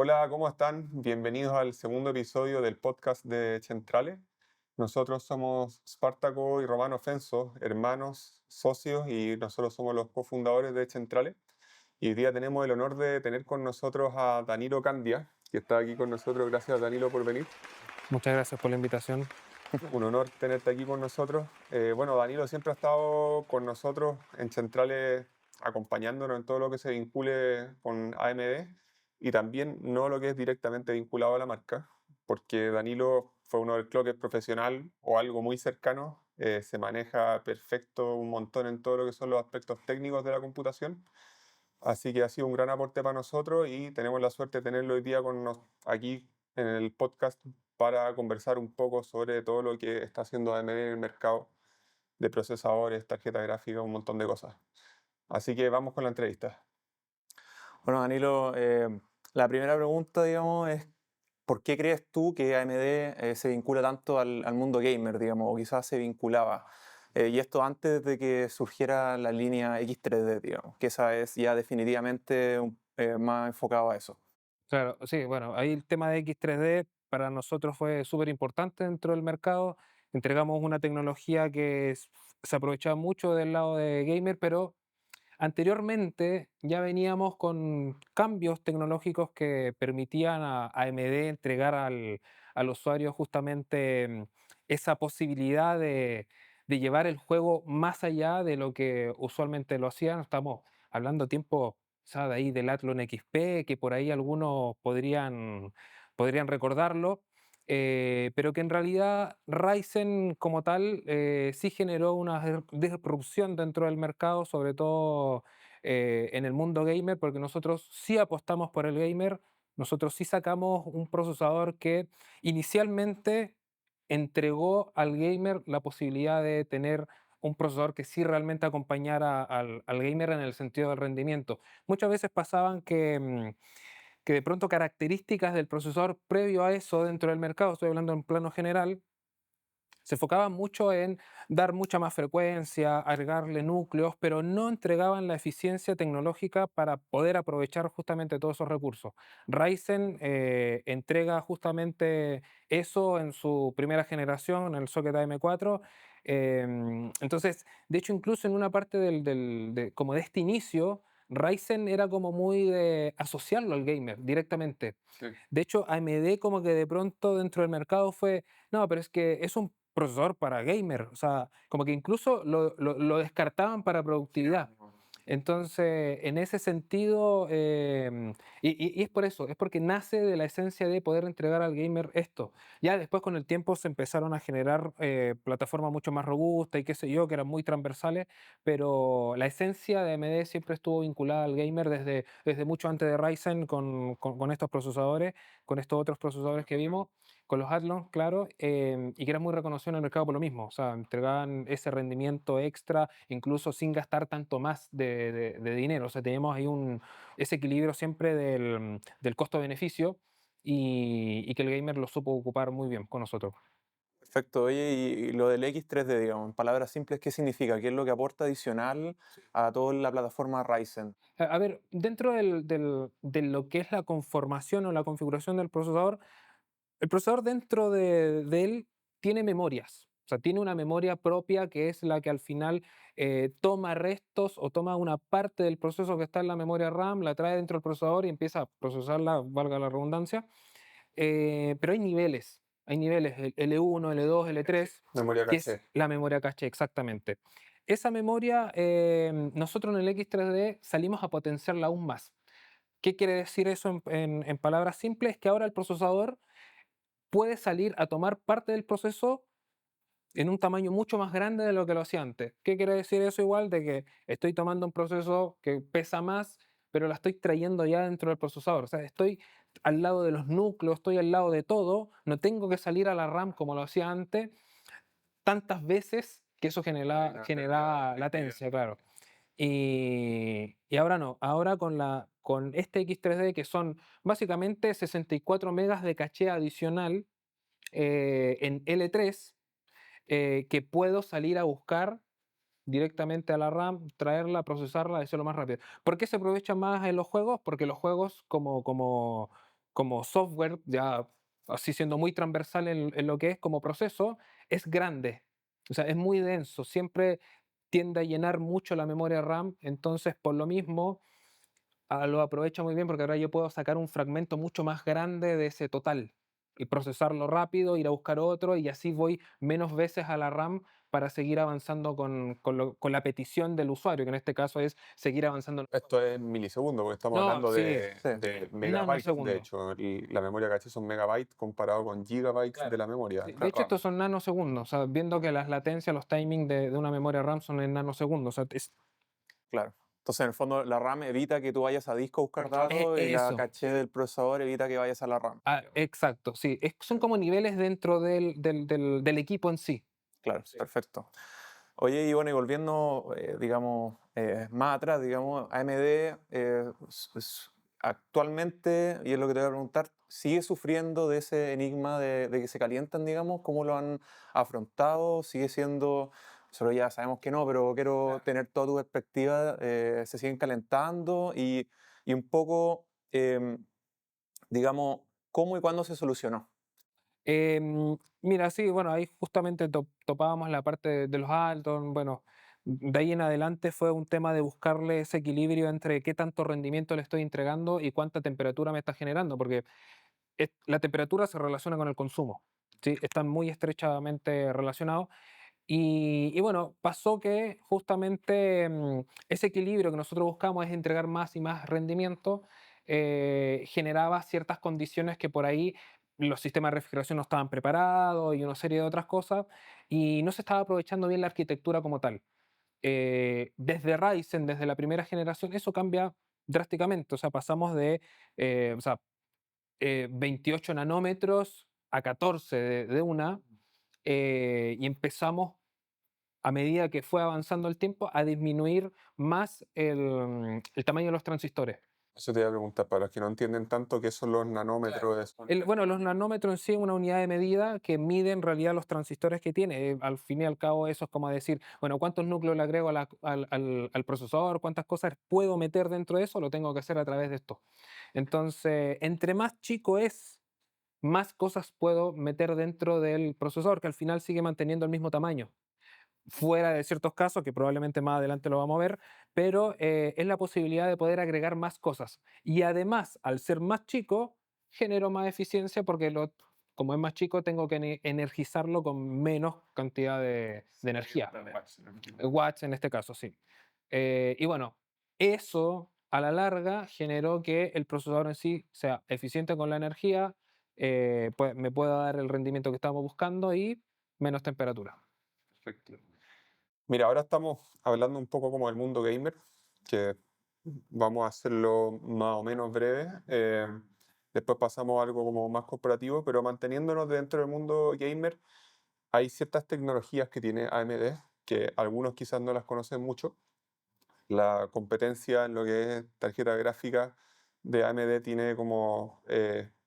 Hola, ¿cómo están? Bienvenidos al segundo episodio del podcast de Centrales. Nosotros somos Espartaco y Romano Fenso, hermanos, socios, y nosotros somos los cofundadores de Centrales. Y hoy día tenemos el honor de tener con nosotros a Danilo Candia, que está aquí con nosotros. Gracias, Danilo, por venir. Muchas gracias por la invitación. Un honor tenerte aquí con nosotros. Bueno, Danilo siempre ha estado con nosotros en Centrales, acompañándonos en todo lo que se vincule con AMD y también no lo que es directamente vinculado a la marca, porque Danilo fue uno del clockers profesional o algo muy cercano, se maneja perfecto un montón en todo lo que son los aspectos técnicos de la computación. Así que ha sido un gran aporte para nosotros y tenemos la suerte de tenerlo hoy día aquí en el podcast para conversar un poco sobre todo lo que está haciendo AMD en el mercado de procesadores, tarjeta gráfica, un montón de cosas. Así que vamos con la entrevista. Bueno, Danilo, la primera pregunta, digamos, es ¿por qué crees tú que AMD se vincula tanto al mundo gamer, digamos, o quizás se vinculaba? Y esto antes de que surgiera la línea X3D, digamos, que esa es ya definitivamente más enfocado a eso. Claro, sí, bueno, ahí el tema de X3D para nosotros fue súper importante dentro del mercado. Entregamos una tecnología que se aprovechaba mucho del lado de gamer, pero anteriormente ya veníamos con cambios tecnológicos que permitían a AMD entregar al usuario justamente esa posibilidad de llevar el juego más allá de lo que usualmente lo hacían. Estamos hablando tiempo, o sea, de ahí del Athlon XP, que por ahí algunos podrían recordarlo. Pero que en realidad Ryzen como tal sí generó una disrupción dentro del mercado, sobre todo en el mundo gamer, porque nosotros sí apostamos por el gamer, nosotros sí sacamos un procesador que inicialmente entregó al gamer la posibilidad de tener un procesador que sí realmente acompañara al gamer en el sentido del rendimiento. Muchas veces pasaban que de pronto características del procesador previo a eso dentro del mercado, estoy hablando en plano general, se enfocaban mucho en dar mucha más frecuencia, agregarle núcleos, pero no entregaban la eficiencia tecnológica para poder aprovechar justamente todos esos recursos. Ryzen entrega justamente eso en su primera generación, en el socket AM4. Entonces, de hecho, incluso en una parte como de este inicio, Ryzen era como muy de asociarlo al gamer directamente. Sí. De hecho, AMD como que de pronto dentro del mercado fue, no, pero es que es un procesador para gamer, o sea, como que incluso lo descartaban para productividad. Entonces, en ese sentido, y es por eso, es porque nace de la esencia de poder entregar al gamer esto. Ya después con el tiempo se empezaron a generar plataformas mucho más robustas y qué sé yo, que eran muy transversales, pero la esencia de AMD siempre estuvo vinculada al gamer desde mucho antes de Ryzen con estos procesadores, con estos otros procesadores que vimos, con los Athlon, claro, y que eran muy reconocidos en el mercado por lo mismo, o sea, entregaban ese rendimiento extra, incluso sin gastar tanto más de dinero, o sea, tenemos ahí ese equilibrio siempre del costo-beneficio y que el gamer lo supo ocupar muy bien con nosotros. Perfecto. Oye, y lo del X3D, digamos, en palabras simples, ¿qué significa? ¿Qué es lo que aporta adicional a toda la plataforma Ryzen? A ver, dentro de lo que es la conformación o la configuración del procesador, el procesador dentro de él tiene memorias. O sea, tiene una memoria propia que es la que al final toma restos o toma una parte del proceso que está en la memoria RAM, la trae dentro del procesador y empieza a procesarla, valga la redundancia. Pero hay niveles. Hay niveles, el L1, L2, L3, Memoria que es caché. la memoria caché, exactamente. Esa memoria, nosotros en el X3D salimos a potenciarla aún más. ¿Qué quiere decir eso en palabras simples? Que ahora el procesador puede salir a tomar parte del proceso en un tamaño mucho más grande de lo que lo hacía antes. ¿Qué quiere decir eso igual? De que estoy tomando un proceso que pesa más, pero la estoy trayendo ya dentro del procesador. O sea, estoy al lado de los núcleos, estoy al lado de todo, no tengo que salir a la RAM como lo hacía antes tantas veces que eso genera latencia, claro. Y ahora no, ahora con este X3D que son básicamente 64 megas de caché adicional en L3 que puedo salir a buscar directamente a la RAM, traerla, procesarla y hacerlo más rápido. ¿Por qué se aprovecha más en los juegos? Porque los juegos, como software, ya así siendo muy transversal en lo que es como proceso, es grande. O sea, es muy denso, siempre tiende a llenar mucho la memoria RAM, entonces por lo mismo lo aprovecho muy bien porque ahora yo puedo sacar un fragmento mucho más grande de ese total y procesarlo rápido, ir a buscar otro y así voy menos veces a la RAM para seguir avanzando con la petición del usuario, que en este caso es seguir avanzando. Esto es en milisegundos, porque estamos No, hablando sí, Sí, de megabytes, de nanosegundos. hecho, y la memoria caché son megabytes comparado con gigabytes de Claro. la memoria Sí, de hecho, RAM. estos son nanosegundos, o sea, viendo que las latencias, los timings de una memoria RAM son en nanosegundos. O sea, claro. Entonces, en el fondo, la RAM evita que tú vayas a disco a buscar datos y la eso. caché del procesador evita que vayas a la RAM. Exacto, sí. Son como niveles dentro del equipo en sí. Claro, perfecto. Oye, y bueno, y volviendo, digamos, más atrás, digamos, AMD actualmente, y es lo que te voy a preguntar, ¿sigue sufriendo de ese enigma de que se calientan, digamos? ¿Cómo lo han afrontado? ¿Sigue siendo, solo ya sabemos que no, pero quiero tener toda tu perspectiva, se siguen calentando y un poco, digamos, ¿cómo y cuándo se solucionó? Mira, sí, bueno, ahí justamente topábamos la parte de los altos. Bueno, de ahí en adelante fue un tema de buscarle ese equilibrio entre qué tanto rendimiento le estoy entregando y cuánta temperatura me está generando, porque la temperatura se relaciona con el consumo, ¿sí? Están muy estrechamente relacionados. Y bueno, pasó que justamente ese equilibrio que nosotros buscamos es entregar más y más rendimiento, generaba ciertas condiciones que por ahí los sistemas de refrigeración no estaban preparados y una serie de otras cosas, y no se estaba aprovechando bien la arquitectura como tal. Desde Ryzen, desde la primera generación, eso cambia drásticamente, o sea, pasamos de o sea, 28 nanómetros a 14 de una, y empezamos a medida que fue avanzando el tiempo, a disminuir más el tamaño de los transistores. Eso te iba a preguntar, para los que no entienden tanto qué son los nanómetros, Bueno, los nanómetros en sí es una unidad de medida que mide en realidad los transistores que tiene. Al fin y al cabo, eso es como decir, bueno, ¿cuántos núcleos le agrego al procesador? ¿Cuántas cosas puedo meter dentro de eso? Lo tengo que hacer a través de esto. Entonces, entre más chico es, más cosas puedo meter dentro del procesador, que al final sigue manteniendo el mismo tamaño. Fuera de ciertos casos, que probablemente más adelante lo vamos a ver, pero es la posibilidad de poder agregar más cosas. Y además, al ser más chico, genero más eficiencia porque como es más chico, tengo que energizarlo con menos cantidad de energía. Watts en este caso, sí. Y bueno, eso a la larga generó que el procesador en sí sea eficiente con la energía, me pueda dar el rendimiento que estamos buscando y menos temperatura. Perfecto. Mira, ahora estamos hablando un poco como del mundo gamer, que vamos a hacerlo más o menos breve. Después pasamos a algo como más corporativo, pero manteniéndonos dentro del mundo gamer, hay ciertas tecnologías que tiene AMD, que algunos quizás no las conocen mucho. La competencia en lo que es tarjeta gráfica de AMD tiene como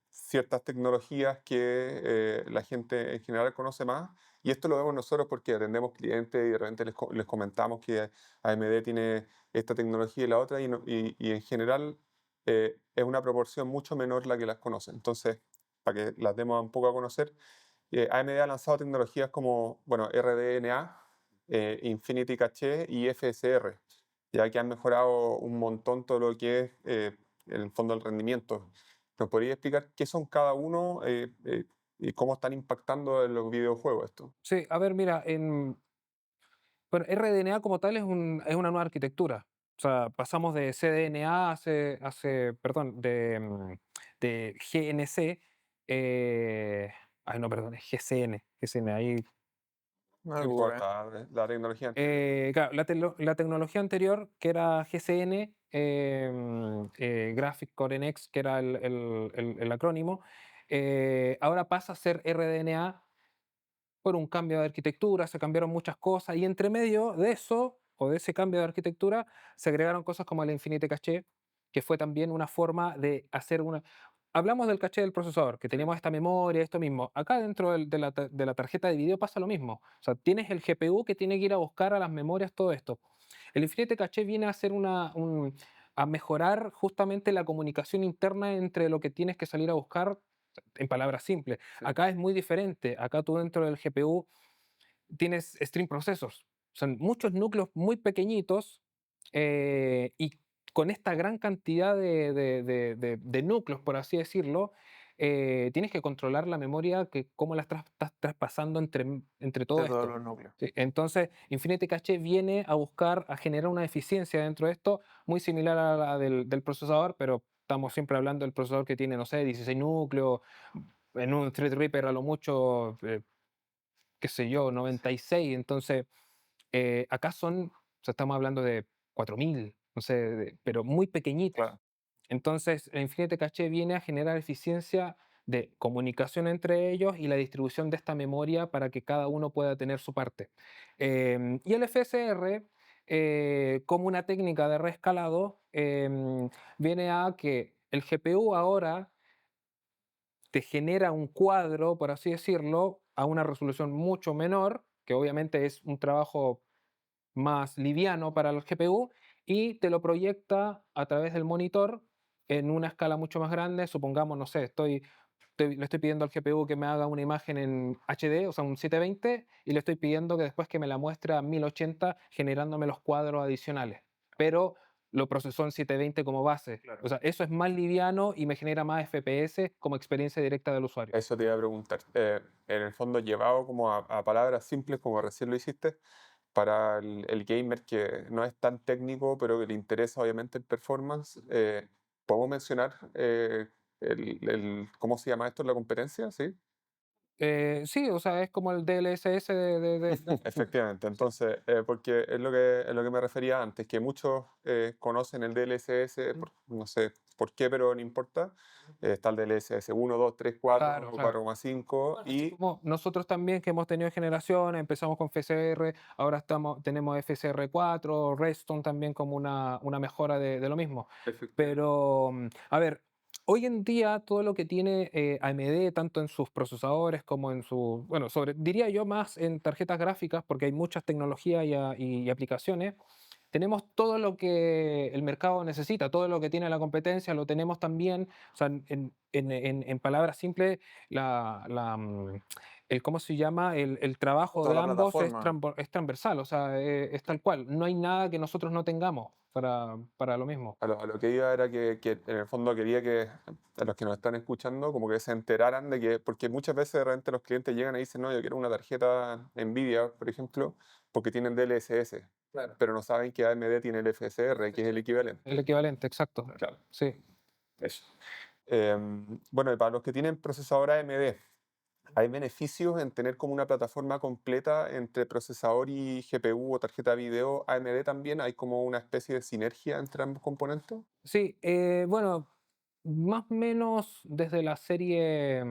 ciertas tecnologías que la gente en general conoce más. Y esto lo vemos nosotros porque atendemos clientes y de repente les comentamos que AMD tiene esta tecnología y la otra, y en general es una proporción mucho menor la que las conoce. Entonces, para que las demos un poco a conocer, AMD ha lanzado tecnologías como, bueno, RDNA, Infinity Caché y FSR, ya que han mejorado un montón todo lo que es en el fondo el rendimiento. ¿Nos podría explicar qué son cada uno y cómo están impactando en los videojuegos esto? Sí, a ver, mira, bueno, RDNA como tal es una nueva arquitectura. O sea, pasamos de CDNA perdón, de GNC, ay, no, perdón, es GCN, ahí. No Algo ocurre. importa, la tecnología anterior. Claro, la tecnología anterior, que era GCN, Graphic Core NX, que era el acrónimo, ahora pasa a ser RDNA por un cambio de arquitectura, se cambiaron muchas cosas y entre medio de eso, o de ese cambio de arquitectura, se agregaron cosas como el Infinite Caché, que fue también una forma de hacer una... Hablamos del caché del procesador, que teníamos esta memoria, esto mismo. Acá dentro de la tarjeta de video pasa lo mismo. O sea, tienes el GPU que tiene que ir a buscar a las memorias todo esto. El Infinite Caché viene a hacer a mejorar justamente la comunicación interna entre lo que tienes que salir a buscar, en palabras simples. Sí. Acá es muy diferente. Acá tú dentro del GPU tienes stream processors. Son muchos núcleos muy pequeñitos y con esta gran cantidad de núcleos, por así decirlo, tienes que controlar la memoria, que cómo la estás traspasando entre todo De todos esto. los núcleos. Sí, entonces, Infinity Cache viene a buscar, a generar una eficiencia dentro de esto, muy similar a la del procesador, pero estamos siempre hablando del procesador que tiene, no sé, 16 núcleos, en un Threadripper a lo mucho, qué sé yo, 96. Entonces, acá son, o sea, estamos hablando de 4000, no sé, pero muy pequeñitos. Claro. Entonces, el Infinity Cache viene a generar eficiencia de comunicación entre ellos y la distribución de esta memoria para que cada uno pueda tener su parte. Y el FSR, como una técnica de reescalado, viene a que el GPU ahora te genera un cuadro, por así decirlo, a una resolución mucho menor, que obviamente es un trabajo más liviano para el GPU, y te lo proyecta a través del monitor en una escala mucho más grande. Supongamos, no sé, le estoy pidiendo al GPU que me haga una imagen en HD, o sea, un 720, y le estoy pidiendo que después que me la muestre a 1080, generándome los cuadros adicionales. Pero lo procesó en 720 como base. Claro. O sea, eso es más liviano y me genera más FPS como experiencia directa del usuario. Eso te iba a preguntar. En el fondo, llevado como a palabras simples, como recién lo hiciste, para el gamer que no es tan técnico, pero que le interesa obviamente el performance, ¿podemos mencionar cómo se llama esto en la competencia? ¿Sí? Sí, o sea, es como el DLSS Efectivamente, entonces, porque es lo que me refería antes, que muchos conocen el DLSS, no sé por qué, pero no importa. Está el DLSS 1, 2, 3, 4, Claro, claro. 4,5 Bueno, así y como nosotros también que hemos tenido generaciones, empezamos con FSR, ahora tenemos FSR 4, Redstone también como una mejora de lo mismo. efectivamente. Pero, a ver, hoy en día todo lo que tiene AMD, tanto en sus procesadores como en su, bueno, diría yo más en tarjetas gráficas, porque hay muchas tecnologías y aplicaciones, tenemos todo lo que el mercado necesita, todo lo que tiene la competencia, lo tenemos también. O sea, en palabras simples, ¿cómo se llama? El trabajo Toda de la ambos plataforma. es transversal, o sea, es tal cual. No hay nada que nosotros no tengamos para lo mismo. A lo que iba era que en el fondo quería que a los que nos están escuchando como que se enteraran de que, porque muchas veces de repente los clientes llegan y dicen, no, yo quiero una tarjeta Nvidia, por ejemplo, porque tienen DLSS, Claro. pero no saben que AMD tiene el FSR, que es el equivalente. El equivalente, exacto. Claro, Sí. eso. Bueno, y para los que tienen procesador AMD, ¿hay beneficios en tener como una plataforma completa entre procesador y GPU o tarjeta de video AMD también? ¿Hay como una especie de sinergia entre ambos componentes? Sí, bueno, más o menos desde la serie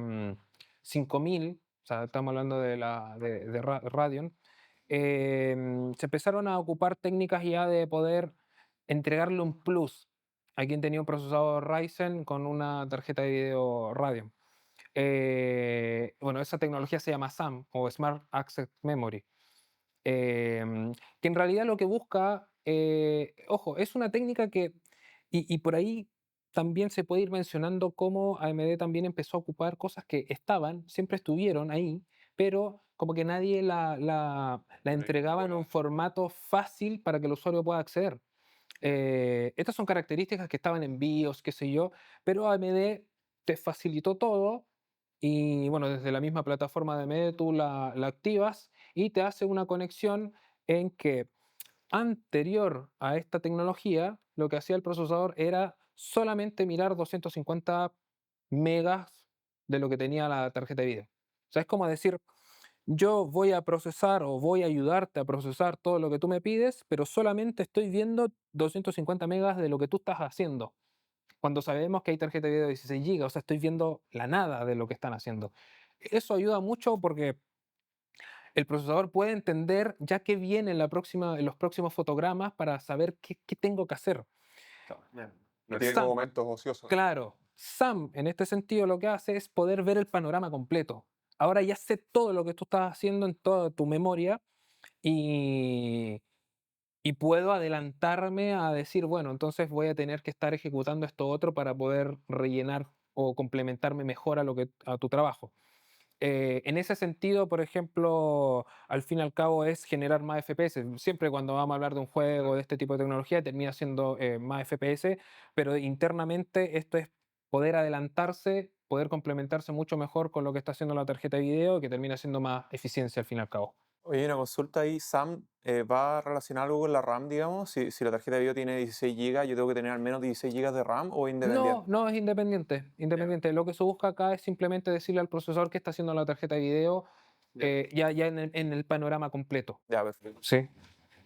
5000, o sea, estamos hablando de Radeon, se empezaron a ocupar técnicas ya de poder entregarle un plus a quien tenía un procesador Ryzen con una tarjeta de video Radeon. Bueno, esa tecnología se llama SAM o Smart Access Memory, que en realidad lo que busca, ojo, es una técnica que, y por ahí también se puede ir mencionando cómo AMD también empezó a ocupar cosas que estaban, siempre estuvieron ahí, pero como que nadie la entregaba en un formato fácil para que el usuario pueda acceder. Estas son características que estaban en BIOS, qué sé yo, pero AMD te facilitó todo y bueno, desde la misma plataforma de AMD tú la activas y te hace una conexión en que anterior a esta tecnología, lo que hacía el procesador era solamente mirar 250 megas de lo que tenía la tarjeta de video. O sea, es como decir, yo voy a procesar o voy a ayudarte a procesar todo lo que tú me pides, pero solamente estoy viendo 250 megas de lo que tú estás haciendo. Cuando sabemos que hay tarjeta de video de 16 gigas, o sea, estoy viendo la nada de lo que están haciendo. Eso ayuda mucho porque el procesador puede entender ya qué viene en los próximos fotogramas para saber qué tengo que hacer. Claro, bien. No tiene como SAM, momentos ociosos. claro, SAM en este sentido lo que hace es poder ver el panorama completo. Ahora ya sé todo lo que tú estás haciendo en toda tu memoria y, y puedo adelantarme a decir, bueno, entonces voy a tener que estar ejecutando esto otro para poder rellenar o complementarme mejor a tu trabajo. En ese sentido, por ejemplo, al fin y al cabo es generar más FPS. Siempre cuando vamos a hablar de un juego de este tipo de tecnología termina siendo más FPS, pero internamente esto es poder adelantarse, poder complementarse mucho mejor con lo que está haciendo la tarjeta de video, que termina siendo más eficiencia al fin y al cabo. Oye, una consulta ahí, Sam, ¿va a relacionar algo con la RAM, digamos? Si la tarjeta de video tiene 16 GB, ¿yo tengo que tener al menos 16 GB de RAM o No, independiente? no, es independiente, Ya, independiente. Lo que se busca acá es simplemente decirle al procesador que está haciendo la tarjeta de video ya. ya en el panorama completo. Ya, perfecto. Sí.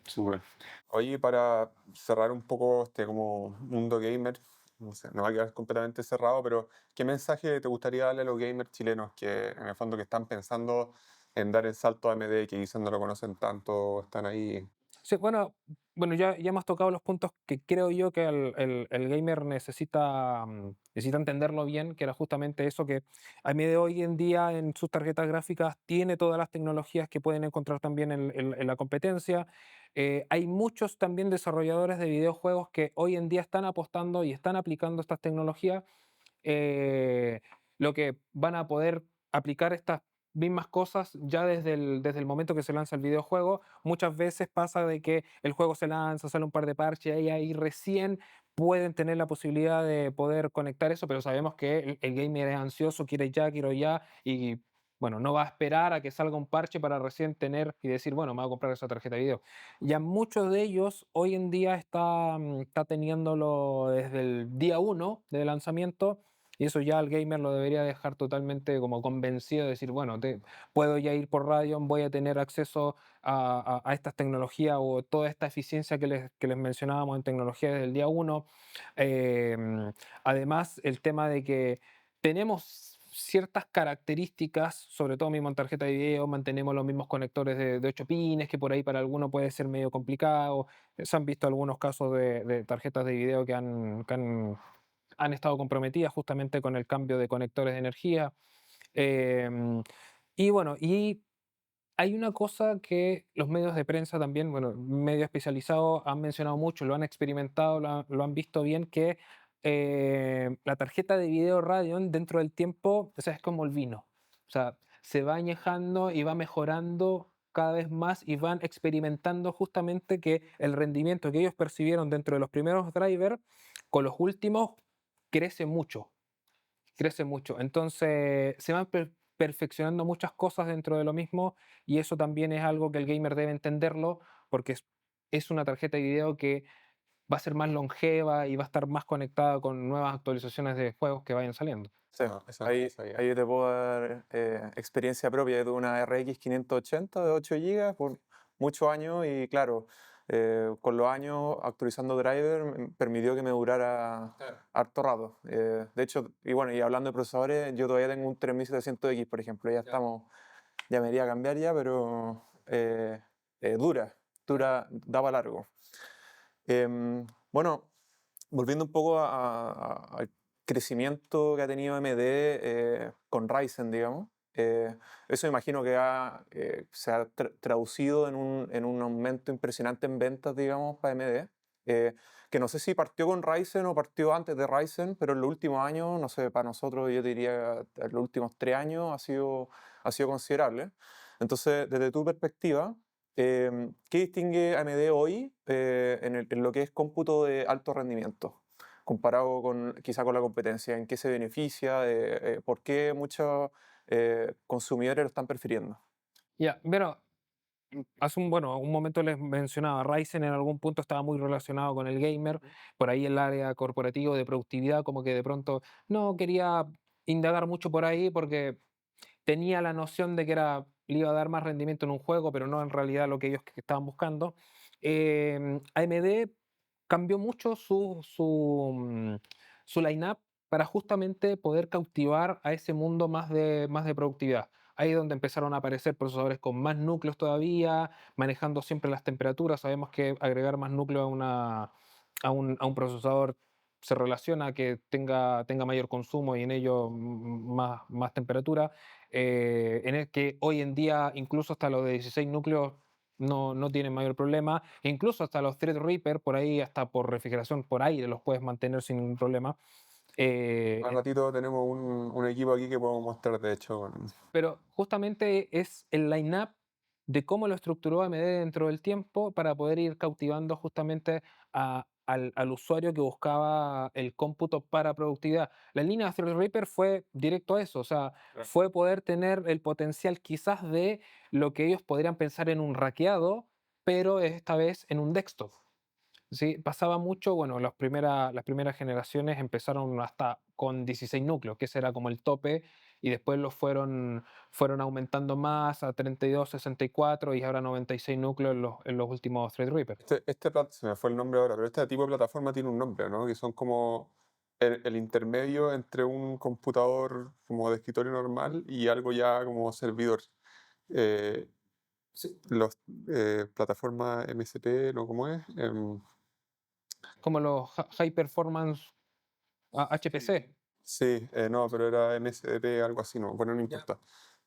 Súper. Oye, para cerrar un poco este como mundo gamer, no sé, no va a quedar completamente cerrado, pero ¿qué mensaje te gustaría darle a los gamers chilenos que en el fondo que están pensando en dar el salto a AMD, que quizás no lo conocen tanto, están ahí? Sí, bueno, ya hemos tocado los puntos que creo yo que el gamer necesita, necesita entenderlo bien, que era justamente eso que a mí de hoy en día en sus tarjetas gráficas tiene todas las tecnologías que pueden encontrar también en la competencia. Hay muchos también desarrolladores de videojuegos que hoy en día están apostando y están aplicando estas tecnologías, eh, lo que van a poder aplicar estas mismas cosas ya desde el momento que se lanza el videojuego. Muchas veces pasa de que el juego se lanza, sale un par de parches y ahí recién pueden tener la posibilidad de poder conectar eso, pero sabemos que el gamer es ansioso, quiere ya, quiero ya, y bueno, no va a esperar a que salga un parche para recién tener y decir, bueno, me voy a comprar esa tarjeta de video. Ya muchos de ellos hoy en día está teniéndolo desde el día uno de lanzamiento, y eso ya al gamer lo debería dejar totalmente como convencido de decir, bueno, puedo ya ir por Radeon, voy a tener acceso a estas tecnologías o toda esta eficiencia que les mencionábamos en tecnología desde el día uno. Además, el tema de que tenemos ciertas características, sobre todo mismo en tarjeta de video, mantenemos los mismos conectores de 8 pines, que por ahí para algunos puede ser medio complicado. Se han visto algunos casos de tarjetas de video han estado comprometidas justamente con el cambio de conectores de energía. Em, y bueno, y hay una cosa que los medios de prensa también, bueno, medios especializados han mencionado mucho, lo han experimentado, lo han visto bien, que la tarjeta de video Radeon dentro del tiempo, o sea, es como el vino. O sea, se va añejando y va mejorando cada vez más y van experimentando justamente que el rendimiento que ellos percibieron dentro de los primeros drivers con los últimos crece mucho, crece mucho. Entonces, se van perfeccionando muchas cosas dentro de lo mismo, y eso también es algo que el gamer debe entenderlo, porque es una tarjeta de video que va a ser más longeva y va a estar más conectada con nuevas actualizaciones de juegos que vayan saliendo. Sí, Ah, esa no la ahí, sabía. ahí yo te puedo dar experiencia propia. Yo tuve una RX 580 de 8 GB por muchos años y claro, con los años actualizando driver me permitió que me durara Claro. harto rato. De hecho, y bueno, y hablando de procesadores, yo todavía tengo un 3700X, por ejemplo, ya me iría a cambiar ya, pero daba largo. Bueno, volviendo un poco al crecimiento que ha tenido AMD con Ryzen, digamos, eso imagino que se ha traducido en un aumento impresionante en ventas, digamos, para AMD. Que no sé si partió con Ryzen o partió antes de Ryzen, pero en los últimos años, no sé, para nosotros yo diría en los últimos 3 años ha sido considerable. Entonces, desde tu perspectiva, ¿qué distingue AMD hoy en lo que es cómputo de alto rendimiento? Comparado con quizá con la competencia, ¿en qué se beneficia? ¿Por qué muchos consumidores lo están prefiriendo? Ya, bueno, bueno, un momento les mencionaba, Ryzen en algún punto estaba muy relacionado con el gamer, por ahí el área corporativa de productividad, como que de pronto no quería indagar mucho por ahí porque tenía la noción de que le iba a dar más rendimiento en un juego, pero no en realidad lo que ellos que estaban buscando. AMD cambió mucho su line-up para justamente poder cautivar a ese mundo más de productividad. Ahí es donde empezaron a aparecer procesadores con más núcleos todavía, manejando siempre las temperaturas. Sabemos que agregar más núcleo a un procesador se relaciona a que tenga mayor consumo y en ello más temperatura. En el que hoy en día incluso hasta los de 16 núcleos no tienen mayor problema. E incluso hasta los Threadripper, por ahí, hasta por refrigeración por aire, los puedes mantener sin ningún problema. Al ratito tenemos un equipo aquí que podemos mostrar, de hecho. Pero justamente es el line-up de cómo lo estructuró AMD dentro del tiempo para poder ir cautivando justamente al usuario que buscaba el cómputo para productividad. La línea de Threadripper fue directo a eso, o sea, Claro. fue poder tener el potencial quizás de lo que ellos podrían pensar en un raqueado, pero esta vez en un desktop. Sí, pasaba mucho, bueno, las primeras generaciones empezaron hasta con 16 núcleos, que ese era como el tope, y después fueron aumentando más a 32, 64 y ahora 96 núcleos en los últimos Threadripper. Se me fue el nombre ahora, pero este tipo de plataforma tiene un nombre, ¿no? Que son como el intermedio entre un computador como de escritorio normal y algo ya como servidor. Eh, los plataformas MSP, ¿no? ¿Cómo es? Como los High Performance HPC. Sí, no, pero era MSP, algo así, no, bueno, no importa.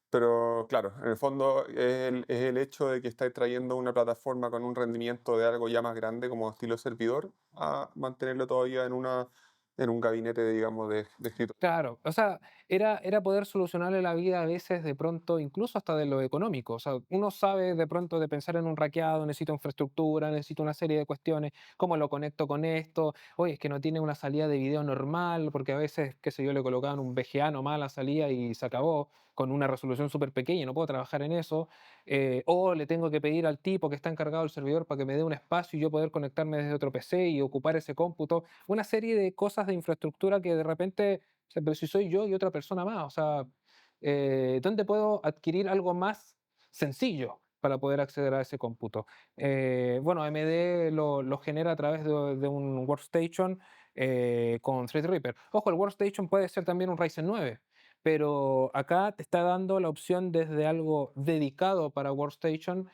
Pero claro, en el fondo es el hecho de que estáis trayendo una plataforma con un rendimiento de algo ya más grande como estilo servidor a mantenerlo todavía en un gabinete, digamos, de escritorio. Claro, o sea, era poder solucionarle la vida a veces de pronto, incluso hasta de lo económico. O sea, uno sabe de pronto de pensar en un raqueado, necesito infraestructura, necesito una serie de cuestiones, ¿cómo lo conecto con esto? Oye, es que no tiene una salida de video normal, porque a veces, qué sé yo, le colocaban un VGA nomás a la salida y se acabó con una resolución súper pequeña, no puedo trabajar en eso. O le tengo que pedir al tipo que está encargado del servidor para que me dé un espacio y yo poder conectarme desde otro PC y ocupar ese cómputo. Una serie de cosas de infraestructura que de repente o sea, pero si soy yo y otra persona más, o sea, ¿dónde puedo adquirir algo más sencillo para poder acceder a ese cómputo? Bueno, AMD lo genera a través de un workstation con Threadripper. Ojo, el workstation puede ser también un Ryzen 9, pero acá te está dando la opción desde algo dedicado para workstation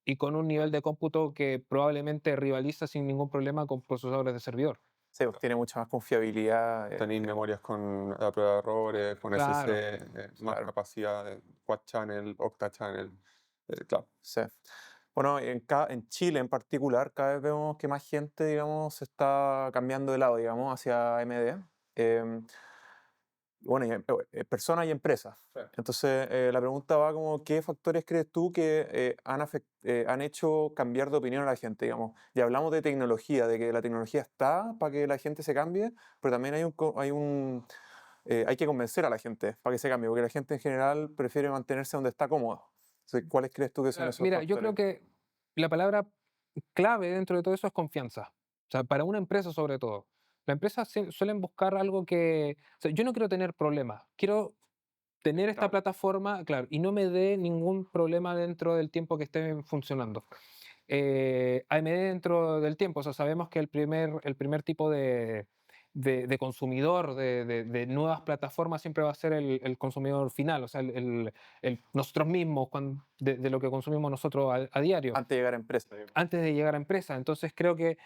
y con un nivel de cómputo que probablemente rivaliza sin ningún problema con procesadores de servidor. Sí, pues, tiene mucha más confiabilidad. Tenéis memorias con a prueba de errores, con Claro. SSD, más Claro. capacidad, de quad channel, octa channel, claro. Sí. Bueno, en Chile en particular, cada vez vemos que más gente, digamos, se está cambiando de lado, digamos, hacia AMD. Em, bueno, personas y empresas. Sí. Entonces, la pregunta va como, ¿qué factores crees tú que han hecho cambiar de opinión a la gente, digamos? Ya hablamos de tecnología, de que la tecnología está para que la gente se cambie, pero también hay que convencer a la gente para que se cambie, porque la gente en general prefiere mantenerse donde está cómoda. Entonces, ¿cuáles crees tú que son esos Mira, yo creo factores? que la palabra clave dentro de todo eso es confianza. O sea, para una empresa sobre todo. Las empresas suelen buscar algo que... O sea, yo no quiero tener problemas. Quiero tener esta Estable. plataforma, claro, y no me dé ningún problema dentro del tiempo que esté funcionando. AMD dentro del tiempo, o sea, sabemos que el primer tipo de consumidor de nuevas plataformas siempre va a ser el consumidor final, o sea, nosotros mismos, de lo que consumimos nosotros a diario Antes de llegar a empresa, digamos. antes de llegar a empresa. Entonces creo que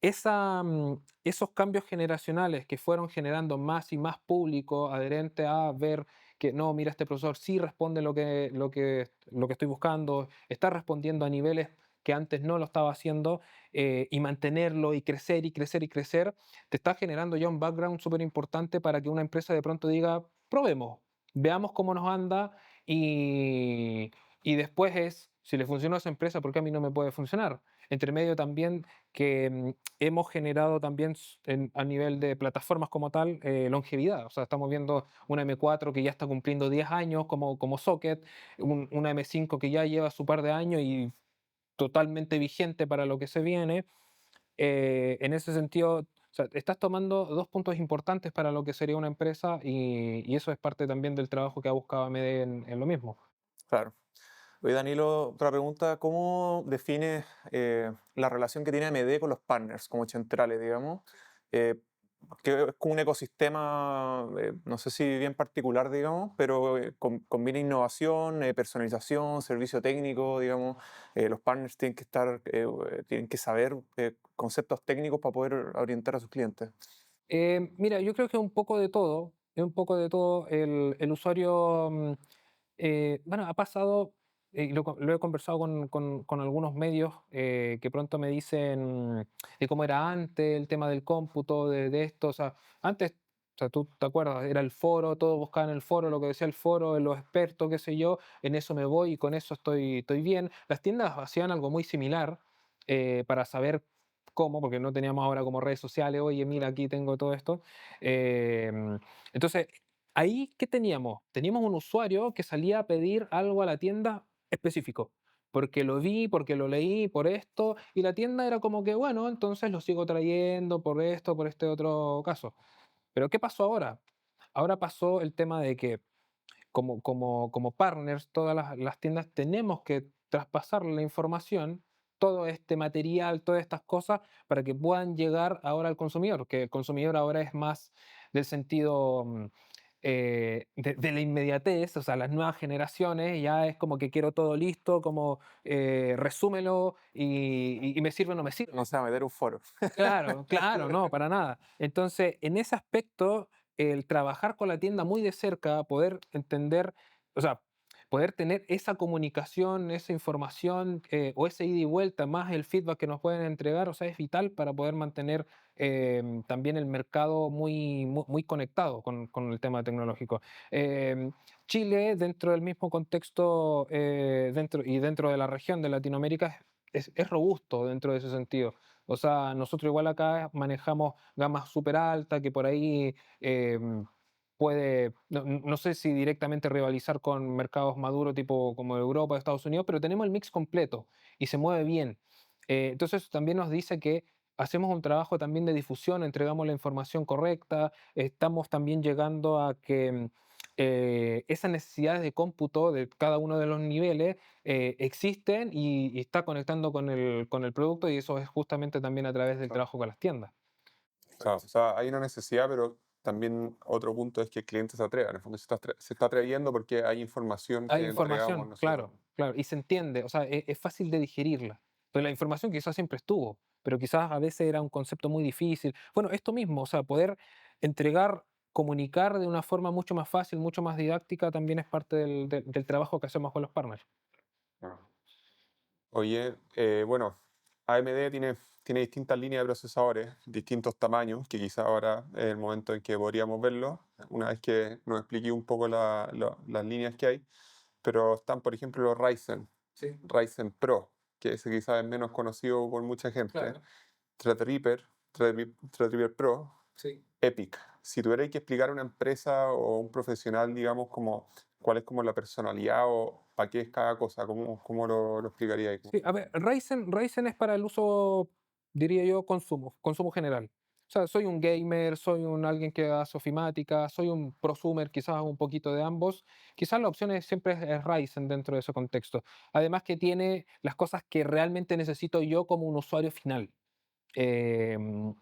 esos cambios generacionales que fueron generando más y más público adherente a ver que no, mira, este profesor sí responde lo que estoy buscando, está respondiendo a niveles que antes no lo estaba haciendo, y mantenerlo y crecer y crecer y crecer, te está generando ya un background súper importante para que una empresa de pronto diga, probemos, veamos cómo nos anda y después si le funcionó a esa empresa, ¿por qué a mí no me puede funcionar? Entre medio también que hemos generado también a nivel de plataformas como tal longevidad. O sea, estamos viendo una M4 que ya está cumpliendo 10 años como socket, una M5 que ya lleva su par de años y totalmente vigente para lo que se viene. En ese sentido, o sea, estás tomando dos puntos importantes para lo que sería una empresa y eso es parte también del trabajo que ha buscado AMD en lo mismo. Claro. Oye, Danilo, otra pregunta, ¿cómo defines la relación que tiene AMD con los partners, como centrales, digamos? Eh, que es como un ecosistema, no sé si bien particular, digamos, pero combina innovación, personalización, servicio técnico, digamos. Los partners tienen que saber conceptos técnicos para poder orientar a sus clientes. Mira, yo creo que es un poco de todo. Es un poco de todo. El usuario, bueno, ha pasado lo he conversado con algunos medios que pronto me dicen de cómo era antes el tema del cómputo, de esto. O sea, antes, o sea, tú te acuerdas, era el foro, todos buscaban el foro, lo que decía el foro, los expertos, qué sé yo, en eso me voy y con eso estoy bien. Las tiendas hacían algo muy similar para saber cómo, porque no teníamos ahora como redes sociales, oye, mira, aquí tengo todo esto. Entonces, ahí, ¿qué teníamos? Teníamos un usuario que salía a pedir algo a la tienda específico, porque lo vi, porque lo leí, por esto, y la tienda era como que, bueno, entonces lo sigo trayendo por esto, por este otro caso. Pero ¿qué pasó ahora? Ahora pasó el tema de que como partners, todas las tiendas tenemos que traspasar la información, todo este material, todas estas cosas, para que puedan llegar ahora al consumidor, que el consumidor ahora es más del sentido de la inmediatez, o sea, las nuevas generaciones ya es como que quiero todo listo, como resúmelo y me sirve o no me sirve. No sé, a meter un foro. Claro, claro, no, para nada. Entonces, en ese aspecto, el trabajar con la tienda muy de cerca, poder entender, o sea, poder tener esa comunicación, esa información o ese ida y vuelta, más el feedback que nos pueden entregar, o sea, es vital para poder mantener también el mercado muy conectado con el tema tecnológico. Em, Chile, dentro del mismo contexto y dentro de la región de Latinoamérica, es robusto dentro de ese sentido. O sea, nosotros igual acá manejamos gamas súper altas que por ahí puede, no sé si directamente rivalizar con mercados maduros tipo como Europa, Estados Unidos, pero tenemos el mix completo y se mueve bien. Entonces eso también nos dice que hacemos un trabajo también de difusión, entregamos la información correcta, estamos también llegando a que esas necesidades de cómputo de cada uno de los niveles existen y está conectando con el producto y eso es justamente también a través del Claro. trabajo con las tiendas. Claro, o sea, hay una necesidad, pero también otro punto es que el cliente se atreva. En el fondo se está atreviendo porque hay información Hay que entregamos información, nosotros. claro, claro, y se entiende, o sea, es fácil de digerirla. Pero la información quizás siempre estuvo, pero quizás a veces era un concepto muy difícil. Bueno, esto mismo, o sea, poder entregar, comunicar de una forma mucho más fácil, mucho más didáctica, también es parte del trabajo que hacemos con los partners. Ah. Oye, bueno, AMD tiene distintas líneas de procesadores, distintos tamaños, que quizá ahora es el momento en que podríamos verlo, una vez que nos expliqué un poco las líneas que hay. Pero están, por ejemplo, los Ryzen, Sí, Ryzen Pro, que ese quizás es menos conocido por mucha gente, claro, Threadripper, Threadripper Pro, sí. Epic. Si tuvierais que explicar a una empresa o un profesional, digamos, como cuál es como la personalidad o para qué es cada cosa, cómo lo explicaríais? Sí, a ver, Ryzen es para el uso, diría yo, consumo general. O sea, soy un gamer, soy alguien que hace ofimática, soy un prosumer, quizás un poquito de ambos. Quizás la opción siempre es Ryzen dentro de ese contexto. Además que tiene las cosas que realmente necesito yo como un usuario final. Em,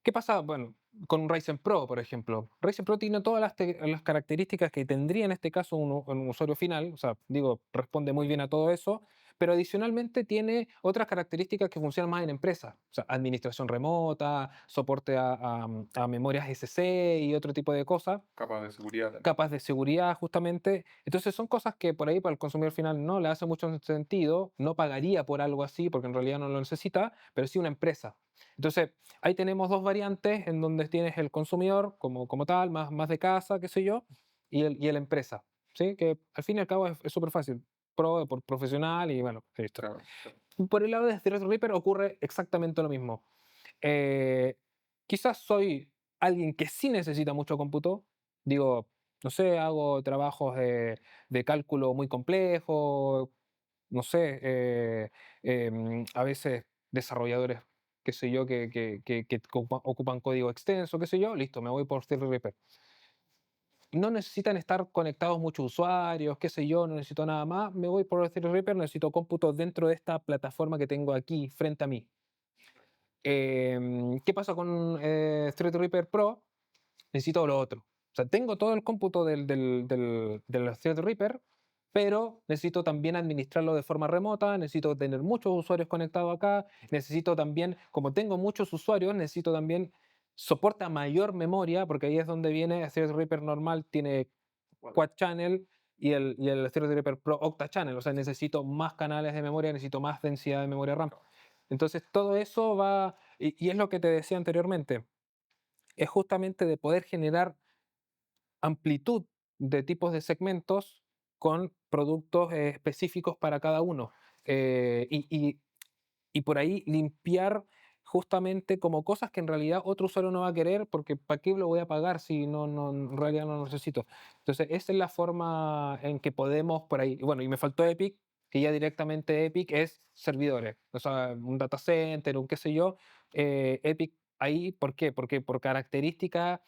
¿Qué pasa? Bueno, con un Ryzen Pro, por ejemplo. Ryzen Pro tiene todas las características que tendría en este caso un usuario final, o sea, digo, responde muy bien a todo eso, pero adicionalmente tiene otras características que funcionan más en empresa, o sea, administración remota, soporte a memorias SC y otro tipo de cosas, Capas de seguridad también. capas de seguridad justamente. Entonces son cosas que por ahí para el consumidor final no le hace mucho sentido, no pagaría por algo así porque en realidad no lo necesita, pero sí una empresa. Entonces ahí tenemos dos variantes en donde tienes el consumidor como tal, más de casa, qué sé yo, y el empresa, ¿sí? Que al fin y al cabo es súper fácil. Pro por profesional y bueno, listo. Claro, claro. Por el lado de Threadripper ocurre exactamente lo mismo. Eh, Quizás soy alguien que sí necesita mucho cómputo. Digo, no sé, hago trabajos de cálculo muy complejo, no sé, a veces desarrolladores, qué sé yo, que ocupan código extenso, qué sé yo, listo, me voy por Threadripper. No necesitan estar conectados muchos usuarios, qué sé yo, no necesito nada más, me voy por Threadripper, necesito cómputo dentro de esta plataforma que tengo aquí frente a mí. ¿Qué pasa con Threadripper Pro? Necesito lo otro. O sea, tengo todo el cómputo del Threadripper, pero necesito también administrarlo de forma remota, necesito tener muchos usuarios conectados acá, necesito también, como tengo muchos usuarios, necesito también soporte a mayor memoria, porque ahí es donde viene Threadripper normal, tiene quad channel y el Threadripper Pro Octa-Channel, o sea, necesito más canales de memoria, necesito más densidad de memoria RAM. Entonces, todo eso va, y es lo que te decía anteriormente, es justamente de poder generar amplitud de tipos de segmentos con productos específicos para cada uno. Y por ahí limpiar justamente como cosas que en realidad otro usuario no va a querer porque ¿para qué lo voy a pagar si en realidad no lo necesito? Entonces, esa es la forma en que podemos por ahí. Bueno, y me faltó Epic, que ya directamente Epic es servidores, o sea, un data center, un qué sé yo. Epic ahí, ¿por qué? Porque por características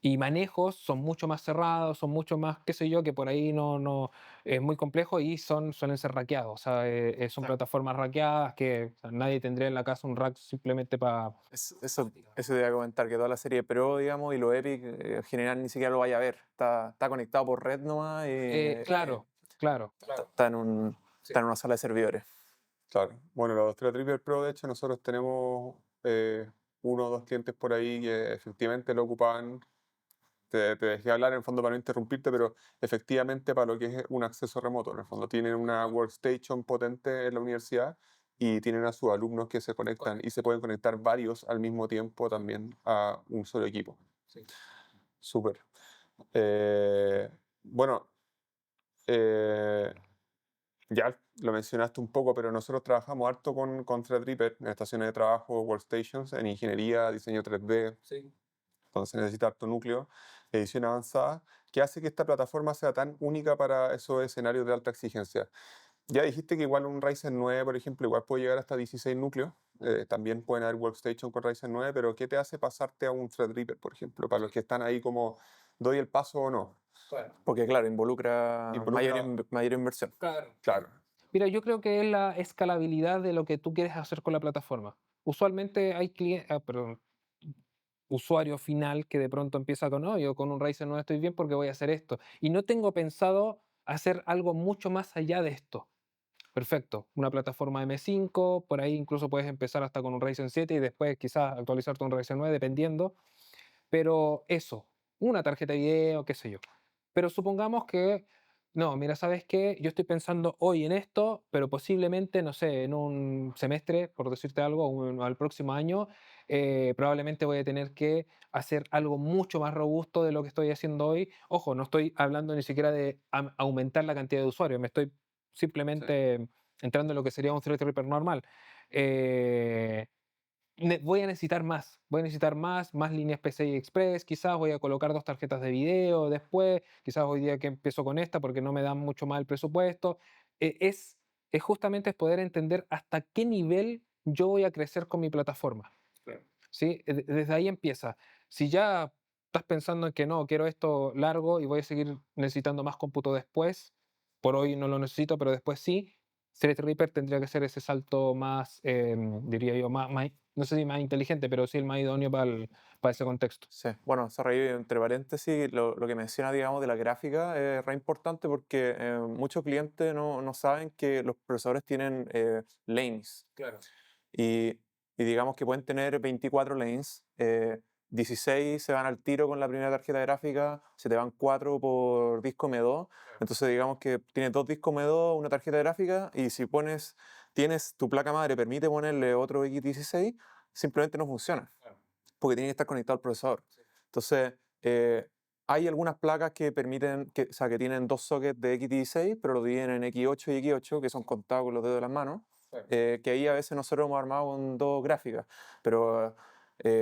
y manejos son mucho más cerrados, son mucho más, qué sé yo, que por ahí no es muy complejo y suelen ser hackeados. O sea, son Claro. plataformas hackeadas que o sea, nadie tendría en la casa un rack simplemente para... Eso te iba a comentar, que toda la serie Pro, digamos, y lo Epic, en general ni siquiera lo vaya a ver. Está conectado por red nomás y Claro, claro. está está en una sala de servidores. Claro. Bueno, los Threadripper Pro, de hecho, nosotros tenemos uno o dos clientes por ahí que efectivamente lo ocupaban. Te dejé hablar en el fondo para no interrumpirte, pero efectivamente para lo que es un acceso remoto, en el fondo tienen una workstation potente en la universidad y tienen a sus alumnos que se conectan y se pueden conectar varios al mismo tiempo también a un solo equipo. Sí. Súper. Bueno, eh, ya lo mencionaste un poco, pero nosotros trabajamos harto con Threadripper en estaciones de trabajo, workstations, en ingeniería, diseño 3D, Sí. entonces necesita harto núcleo, edición avanzada, que hace que esta plataforma sea tan única para esos escenarios de alta exigencia. Ya dijiste que igual un Ryzen 9, por ejemplo, igual puede llegar hasta 16 núcleos, también pueden haber workstation con Ryzen 9, pero ¿qué te hace pasarte a un Threadripper, por ejemplo, para los que están ahí como, ¿doy el paso o no? Claro. Porque, claro, involucra Involucra, mayor inversión. Claro. claro, Mira, yo creo que es la escalabilidad de lo que tú quieres hacer con la plataforma. Usualmente hay clientes, perdón, usuario final que de pronto empieza con, no, yo con un Ryzen no estoy bien porque voy a hacer esto. Y no tengo pensado hacer algo mucho más allá de esto. Perfecto, una plataforma M5, por ahí incluso puedes empezar hasta con un Ryzen 7 y después quizás actualizarte a un Ryzen 9, dependiendo. Pero eso, una tarjeta de video, qué sé yo. Pero supongamos que, no, mira, ¿sabes qué? Yo estoy pensando hoy en esto, pero posiblemente, no sé, en un semestre, por decirte algo, al próximo año, probablemente voy a tener que hacer algo mucho más robusto de lo que estoy haciendo hoy. Ojo, no estoy hablando ni siquiera de aumentar la cantidad de usuarios, me estoy simplemente entrando en lo que sería un Threadripper normal. Eh, voy a necesitar más, más líneas PCI Express, quizás voy a colocar dos tarjetas de video después, quizás hoy día que empiezo con esta porque no me dan mucho más el presupuesto. Eh, es, es justamente poder entender hasta qué nivel yo voy a crecer con mi plataforma. Claro. ¿Sí? Desde ahí empieza. Si ya estás pensando en que no, quiero esto largo y voy a seguir necesitando más cómputo después, por hoy no lo necesito, pero después sí, Threadripper tendría que ser ese salto más, diría yo, no sé si más inteligente, pero sí el más idóneo para ese contexto. Sí, bueno, eso ahí entre paréntesis, lo que menciona, digamos, de la gráfica es re importante porque muchos clientes no saben que los procesadores tienen lanes Claro. y, y digamos que pueden tener 24 lanes, 16 se van al tiro con la primera tarjeta gráfica, se te van 4 por disco M2, entonces digamos que tienes dos discos M2, una tarjeta gráfica y si tienes tu placa madre, permite ponerle otro X16, simplemente no funciona porque tiene que estar conectado al procesador. Entonces, hay algunas placas que permiten, o sea, que tienen dos sockets de X16, pero lo dividen en X8 y X8, que son contados con los dedos de las manos, que ahí a veces nosotros hemos armado con dos gráficas, pero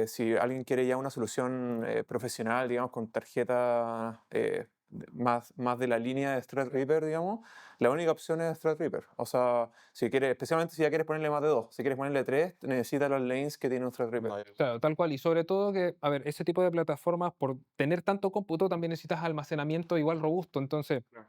si alguien quiere ya una solución profesional, digamos, con tarjeta más de la línea de Threadripper, digamos, la única opción es Threadripper. O sea, si quieres, especialmente si ya quieres ponerle más de dos, si quieres ponerle tres, necesitas los lanes que tiene un Threadripper. no hay- Claro, tal cual. Y sobre todo que, a ver, ese tipo de plataformas, por tener tanto cómputo, también necesitas almacenamiento igual robusto. Entonces, Claro.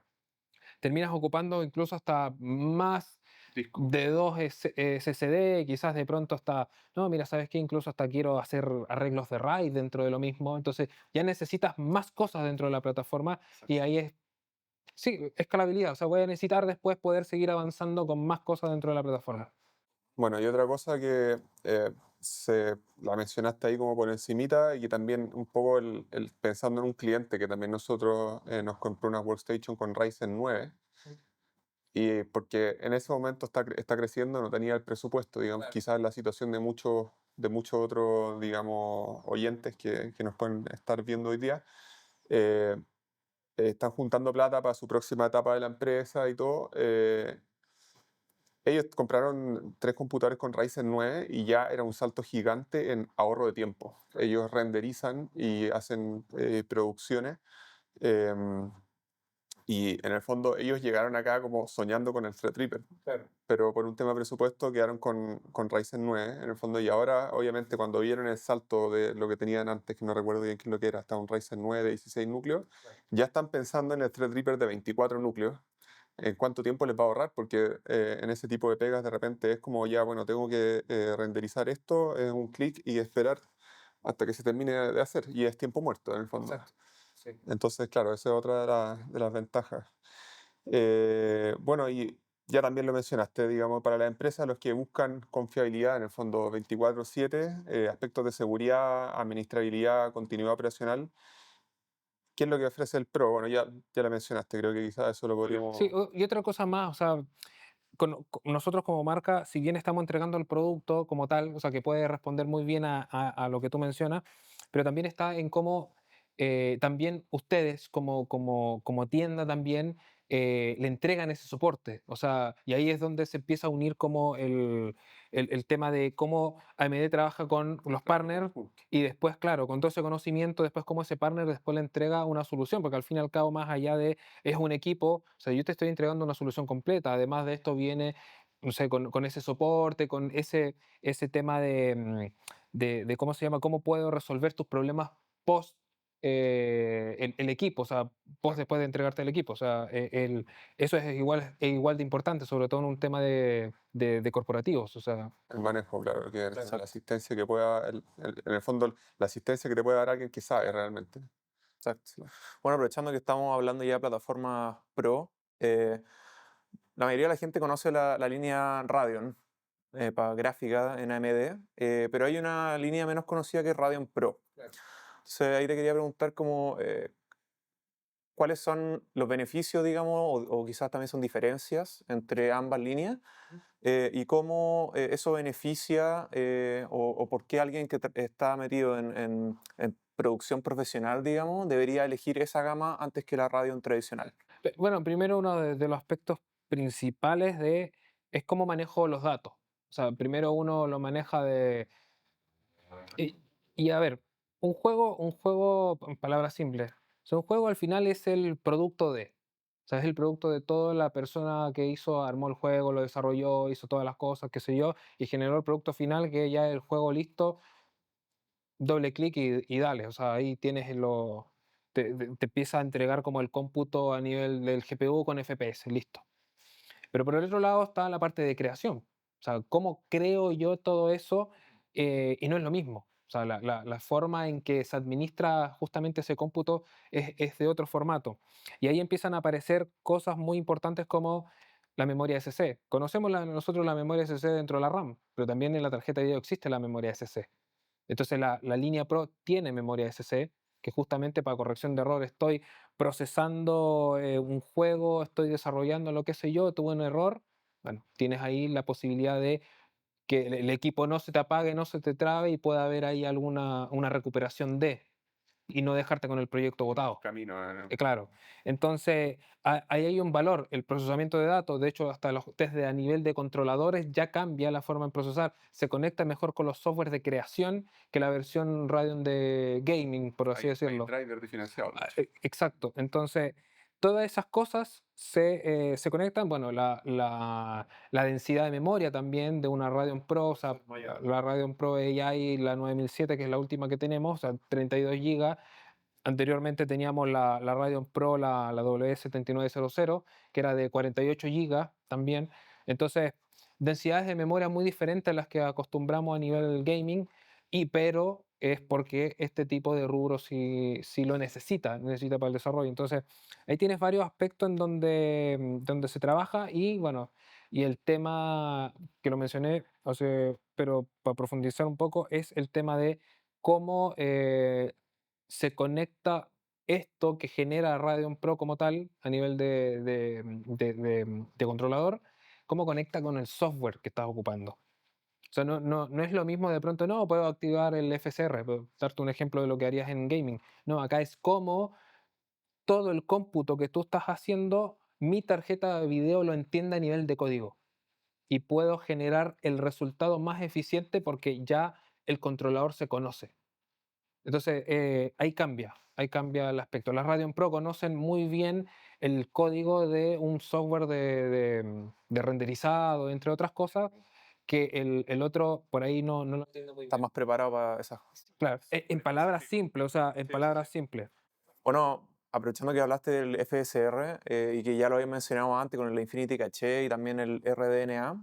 terminas ocupando incluso hasta más Disco. de dos SSD, quizás de pronto hasta, no, mira, ¿sabes qué? Incluso hasta quiero hacer arreglos de RAID dentro de lo mismo. Entonces, ya necesitas más cosas dentro de la plataforma y ahí es, sí, escalabilidad. O sea, voy a necesitar después poder seguir avanzando con más cosas dentro de la plataforma. Bueno, y otra cosa que la mencionaste ahí como por encimita y que también un poco pensando en un cliente que también nosotros nos compró una workstation con Ryzen 9 y porque en ese momento está creciendo, no tenía el presupuesto, digamos, Claro. quizás la situación de muchos otros, digamos, oyentes que nos pueden estar viendo hoy día, eh, están juntando plata para su próxima etapa de la empresa y todo. Ellos compraron 3 computadores con Ryzen 9 y ya era un salto gigante en ahorro de tiempo. Ellos renderizan y hacen producciones. em, y en el fondo ellos llegaron acá como soñando con el Threadripper, Claro. pero por un tema de presupuesto quedaron con Ryzen 9 en el fondo. Y ahora, obviamente, cuando vieron el salto de lo que tenían antes, que no recuerdo bien qué es lo que era, hasta un Ryzen 9 de 16 núcleos, ya están pensando en el Threadripper de 24 núcleos en cuánto tiempo les va a ahorrar, porque en ese tipo de pegas de repente es como ya, bueno, tengo que renderizar esto, es un clic y esperar hasta que se termine de hacer, y es tiempo muerto en el fondo. Exacto. Sí. Entonces, claro, esa es otra de las ventajas. Bueno, y ya también lo mencionaste, digamos, para las empresas, los que buscan confiabilidad en el fondo 24/7, aspectos de seguridad, administrabilidad, continuidad operacional. ¿Qué es lo que ofrece el Pro? Bueno, ya lo mencionaste, creo que quizás eso lo podríamos... Sí, y otra cosa más, o sea, nosotros como marca, si bien estamos entregando el producto como tal, o sea, que puede responder muy bien a lo que tú mencionas, pero también está en cómo también ustedes como tienda también le entregan ese soporte. O sea, y ahí es donde se empieza a unir como el tema de cómo AMD trabaja con los partners y después, claro, con todo ese conocimiento, después cómo ese partner después le entrega una solución, porque al fin y al cabo, más allá de es un equipo, o sea, yo te estoy entregando una solución completa. Además de esto viene, no sé, con ese soporte, con ese tema de ¿cómo se llama? ¿Cómo puedo resolver tus problemas post el equipo? O sea, post después de entregarte el equipo. O sea, eso es igual de importante, sobre todo en un tema de corporativos. O sea, El manejo, claro, que es la Exacto. asistencia que pueda, en el fondo, la asistencia que te puede dar alguien que sabe realmente. Exacto. Bueno, aprovechando que estamos hablando ya de plataformas Pro, eh, la mayoría de la gente conoce la línea Radeon para gráfica en AMD, pero hay una línea menos conocida que es Radeon Pro. claro. Entonces ahí te quería preguntar como, cuáles son los beneficios, digamos, o quizás también son diferencias entre ambas líneas, y cómo eso beneficia o por qué alguien que está metido en producción profesional, digamos, debería elegir esa gama antes que la Radeon tradicional. Bueno, primero uno de los aspectos principales es cómo manejo los datos. O sea, primero uno lo maneja y a ver, un juego, en palabras simples, o sea, un juego al final es el producto o sea, es el producto de toda la persona que armó el juego, lo desarrolló, hizo todas las cosas, qué sé yo, y generó el producto final que ya es el juego listo, doble clic y dale. O sea, ahí te empieza a entregar como el cómputo a nivel del GPU con FPS, listo. Pero por el otro lado está la parte de creación. O sea, cómo creo yo todo eso, y no es lo mismo. O sea, la forma en que se administra justamente ese cómputo es de otro formato. Y ahí empiezan a aparecer cosas muy importantes como la memoria SC. Conocemos nosotros la memoria SC dentro de la RAM, pero también en la tarjeta de video existe la memoria SC. Entonces la línea Pro tiene memoria SC, que justamente para corrección de error estoy procesando un juego, estoy desarrollando lo que sé yo, tuve un error. Bueno, tienes ahí la posibilidad de que el equipo no se te apague, no se te trabe y pueda haber ahí alguna una recuperación y no dejarte con el proyecto botado. Camino, Claro. Entonces, ahí hay un valor, el procesamiento de datos. De hecho, hasta desde a nivel de controladores ya cambia la forma de procesar. Se conecta mejor con los softwares de creación que la versión Radeon de gaming, por así decirlo. driver diferenciado. Exacto. Entonces, todas esas cosas se conectan. Bueno, la densidad de memoria también de una Radeon Pro, o sea, la Radeon Pro AI, la 9007, que es la última que tenemos, o sea, 32 GB. Anteriormente teníamos la Radeon Pro, la W7900, que era de 48 GB también. Entonces, densidades de memoria muy diferentes a las que acostumbramos a nivel gaming, pero es porque este tipo de rubro sí lo necesita para el desarrollo. Entonces, ahí tienes varios aspectos en donde se trabaja y bueno, Y el tema que lo mencioné, o sea, pero para profundizar un poco, es el tema de cómo se conecta esto que genera Radeon Pro como tal, a nivel de controlador, cómo conecta con el software que estás ocupando. O sea, no es lo mismo de pronto, no, puedo activar el FSR, puedo darte un ejemplo de lo que harías en gaming. No, acá es cómo todo el cómputo que tú estás haciendo, mi tarjeta de video lo entiende a nivel de código y puedo generar el resultado más eficiente porque ya el controlador se conoce. Entonces, ahí cambia el aspecto. Las Radeon Pro conocen muy bien el código de un software de renderizado, entre otras cosas, que el otro por ahí no lo entiende muy Estás bien. más preparado para esas cosas. Claro, en palabras simples, o sea, en Sí, sí, palabras sí. simples. Bueno, aprovechando que hablaste del FSR y que ya lo había mencionado antes con el Infinity Caché y también el RDNA,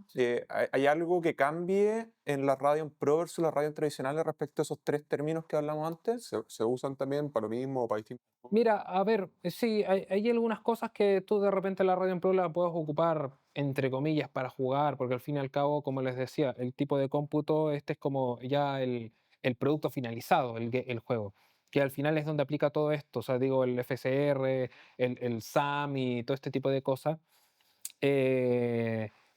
¿hay algo que cambie en la Radeon Pro versus las Radeon tradicionales respecto a esos tres términos que hablamos antes? Se usan también para lo mismo o para distintos. Mira, a ver, sí, hay algunas cosas que tú de repente la Radio Pro la puedes ocupar, entre comillas, para jugar, porque al fin y al cabo, como les decía, el tipo de cómputo, este es como ya el producto finalizado, el juego, que al final es donde aplica todo esto, o sea, digo, el FSR, el SAM y todo este tipo de cosas.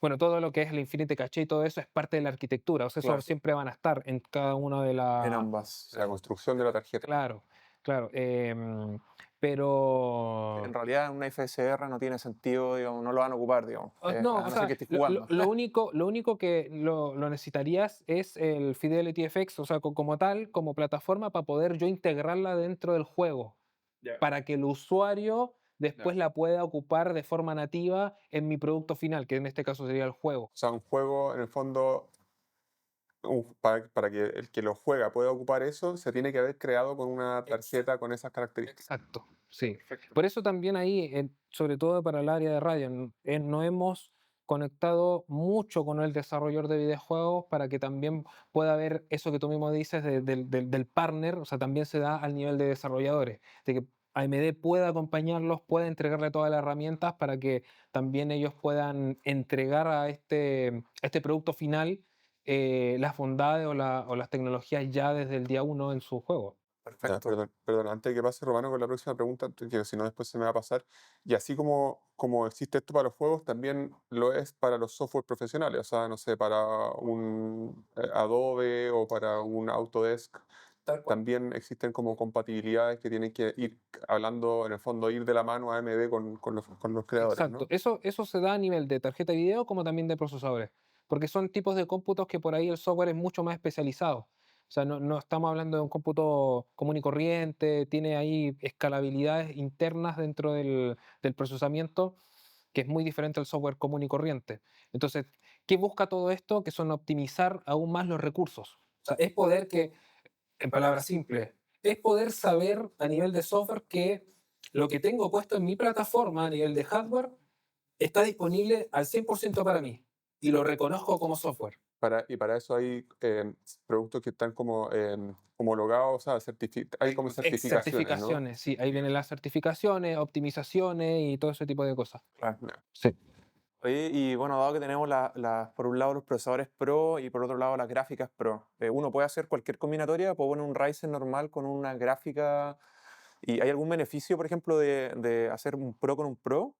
Bueno, todo lo que es el Infinite Caché y todo eso es parte de la arquitectura, o sea, eso Claro, siempre van a estar en cada una de en las. ambas. La construcción de la tarjeta. Claro, claro. En Pero realidad, una FSR no tiene sentido, digamos, no lo van a ocupar, digamos, no, a o no ser sea, que estés jugando. lo único que lo necesitarías es el Fidelity FX, o sea, como tal, como plataforma para poder yo integrarla dentro del juego, Ya. para que el usuario después la pueda ocupar de forma nativa en mi producto final, que en este caso sería el juego. O sea, un juego, en el fondo, para que el que lo juega pueda ocupar eso, se tiene que haber creado con una tarjeta con esas características. Exacto, sí. Perfecto. Por eso también ahí, sobre todo para el área de radio, no hemos conectado mucho con el desarrollador de videojuegos para que también pueda haber eso que tú mismo dices del partner, o sea, también se da al nivel de desarrolladores, de que AMD pueda acompañarlos, pueda entregarle todas las herramientas para que también ellos puedan entregar a este producto final las bondades o las tecnologías ya desde el día uno en su juego. Ya, Perfecto. perdón, antes de que pase Romano con la próxima pregunta, que si no después se me va a pasar. Y así como existe esto para los juegos, también lo es para los software profesionales, o sea, no sé, para un Adobe o para un Autodesk. Tal cual. También existen como compatibilidades que tienen que ir hablando, en el fondo, ir de la mano a AMD con los creadores, Exacto. ¿no? Eso se da a nivel de tarjeta de video como también de procesadores, porque son tipos de cómputos que por ahí el software es mucho más especializado. O sea, no estamos hablando de un cómputo común y corriente, tiene ahí escalabilidades internas dentro del procesamiento que es muy diferente al software común y corriente. Entonces, ¿qué busca todo esto? Que son optimizar aún más los recursos. O sea, es poder que, en palabras simples, es poder saber a nivel de software que lo que tengo puesto en mi plataforma a nivel de hardware está disponible al 100% para mí y lo reconozco como software. Y para eso hay productos que están como homologados, o sea, hay como certificaciones, ¿no? Certificaciones, sí, ahí vienen las certificaciones, optimizaciones y todo ese tipo de cosas. Claro. Ya. Sí. Oye, y bueno, dado que tenemos por un lado los procesadores Pro y por otro lado las gráficas Pro, uno puede hacer cualquier combinatoria, puedo poner un Ryzen normal con una gráfica. ¿Y hay algún beneficio, por ejemplo, de hacer un Pro con un Pro?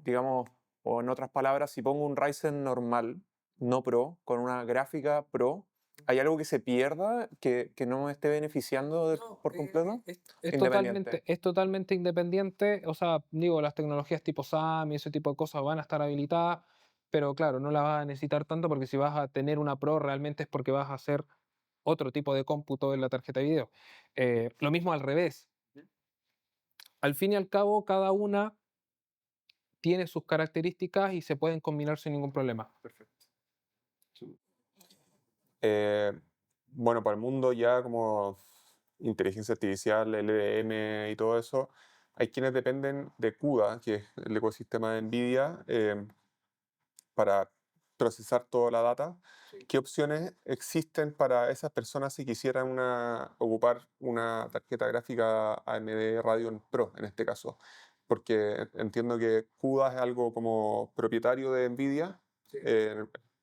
Digamos, o en otras palabras, si pongo un Ryzen normal, no Pro, con una gráfica Pro, ¿hay algo que se pierda que no me esté beneficiando No, por completo? es Independiente. totalmente independiente. O sea, digo, las tecnologías tipo SAM y ese tipo de cosas van a estar habilitadas, pero claro, no las vas a necesitar tanto porque si vas a tener una Pro realmente es porque vas a hacer otro tipo de cómputo en la tarjeta de video. Lo mismo al revés. Al fin y al cabo, cada una tiene sus características y se pueden combinar sin ningún problema. Perfecto. Eh, bueno, para el mundo ya como inteligencia artificial, LLM y todo eso, hay quienes dependen de CUDA, que es el ecosistema de NVIDIA, para procesar toda la data. ¿Qué opciones existen para esas personas si quisieran ocupar una tarjeta gráfica AMD Radeon Pro, en este caso? porque entiendo que CUDA es algo como propietario de NVIDIA,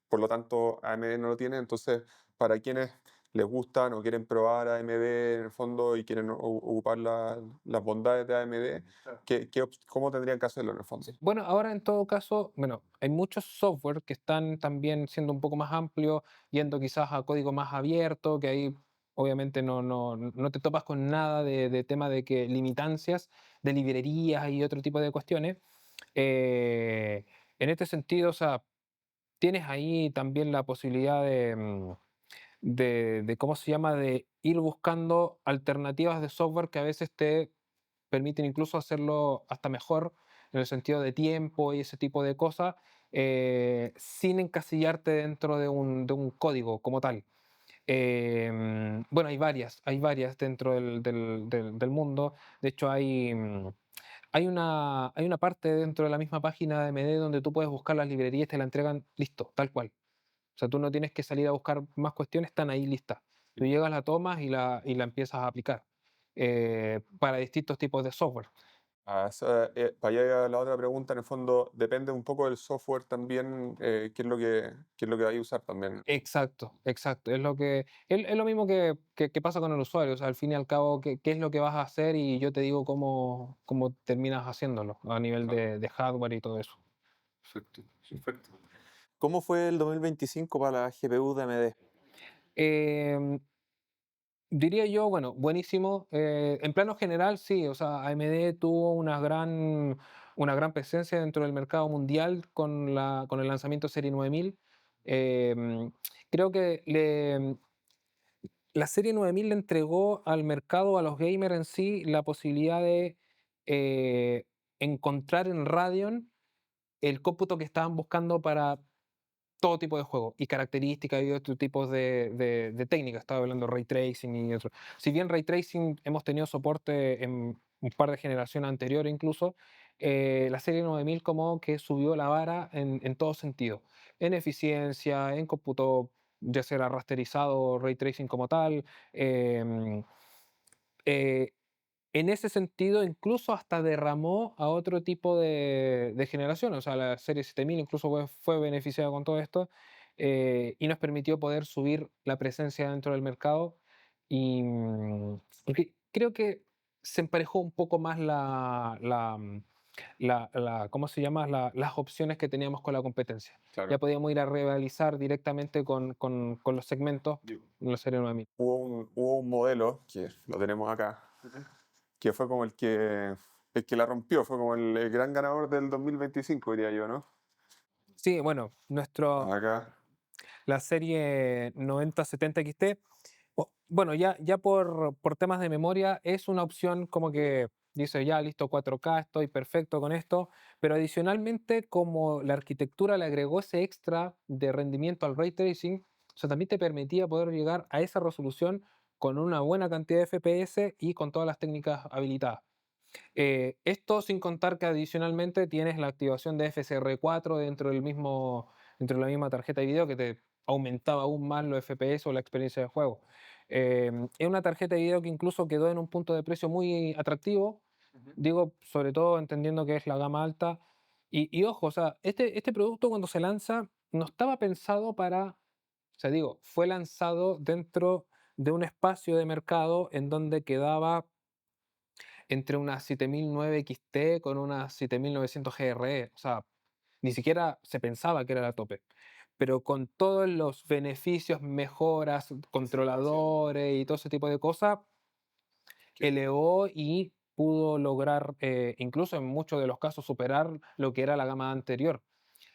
por lo tanto AMD no lo tiene, entonces para quienes les gustan o quieren probar AMD en el fondo y quieren ocupar las bondades de AMD, ¿cómo tendrían que hacerlo en el fondo? Bueno, ahora en todo caso, bueno, hay muchos software que están también siendo un poco más amplios, yendo quizás a código más abierto, que ahí obviamente no te topas con nada de tema de que limitancias de librerías y otro tipo de cuestiones. En este sentido, o sea, tienes ahí también la posibilidad de ¿cómo se llama?, de ir buscando alternativas de software que a veces te permiten incluso hacerlo hasta mejor en el sentido de tiempo y ese tipo de cosas, sin encasillarte dentro de un código como tal. Bueno, hay varias dentro del mundo. De hecho, hay una parte dentro de la misma página de AMD donde tú puedes buscar las librerías y te la entregan listo, tal cual. O sea, tú no tienes que salir a buscar más cuestiones, están ahí listas. Tú llegas, la tomas y la empiezas a aplicar para distintos tipos de software. Para allá la otra pregunta, en el fondo, depende un poco del software también, qué es lo que vais a usar también. Exacto, exacto. Es lo mismo que pasa con el usuario. O sea, al fin y al cabo, ¿qué es lo que vas a hacer? Y yo te digo cómo terminas haciéndolo a nivel Claro, de hardware y todo eso. perfecto, perfecto. ¿Cómo fue el 2025 para la GPU de AMD? Em, Diría yo, bueno, buenísimo. En plano general, sí, o sea, AMD tuvo una gran presencia dentro del mercado mundial con el lanzamiento Serie 9000. Em, Creo que la serie 9000 le entregó al mercado, a los gamers en sí, la posibilidad de eh, encontrar en Radeon el cómputo que estaban buscando para todo tipo de juego y características y otros tipos de técnicas. Estaba hablando de ray tracing y otro. Si bien ray tracing hemos tenido soporte en un par de generaciones anteriores incluso, la serie 9000 como que subió la vara en todo sentido. En eficiencia, en cómputo, ya sea rasterizado, ray tracing como tal. em, eh, en ese sentido, incluso hasta derramó a otro tipo de generación. O sea, la serie 7000 incluso fue beneficiada con todo esto, y nos permitió poder subir la presencia dentro del mercado. Porque creo que se emparejó un poco más ¿cómo se llama? Las opciones que teníamos con la competencia. Claro. Ya podíamos ir a rivalizar directamente con los segmentos en la serie 9000. Hubo un modelo, que lo tenemos acá, que fue como el que la rompió, fue como el gran ganador del 2025, diría yo, ¿no? Sí, bueno, Acá, la serie 9070 XT. Bueno, ya por temas de memoria es una opción como que dice, ya listo, 4K, estoy perfecto con esto, pero adicionalmente como la arquitectura le agregó ese extra de rendimiento al ray tracing, o sea, también te permitía poder llegar a esa resolución con una buena cantidad de FPS y con todas las técnicas habilitadas. Esto sin contar que adicionalmente tienes la activación de FSR4 dentro de la misma tarjeta de video que te aumentaba aún más los FPS o la experiencia de juego. Es una tarjeta de video que incluso quedó en un punto de precio muy atractivo, digo, sobre todo entendiendo que es la gama alta. Y ojo, o sea, este producto cuando se lanza no estaba pensado o sea, digo, fue lanzado dentro de un espacio de mercado en donde quedaba entre una 7009 XT con una 7900 GRE. O sea, ni siquiera se pensaba que era la tope. Pero con todos los beneficios, mejoras, controladores y todo ese tipo de cosas, elevó y pudo lograr, incluso en muchos de los casos, superar lo que era la gama anterior,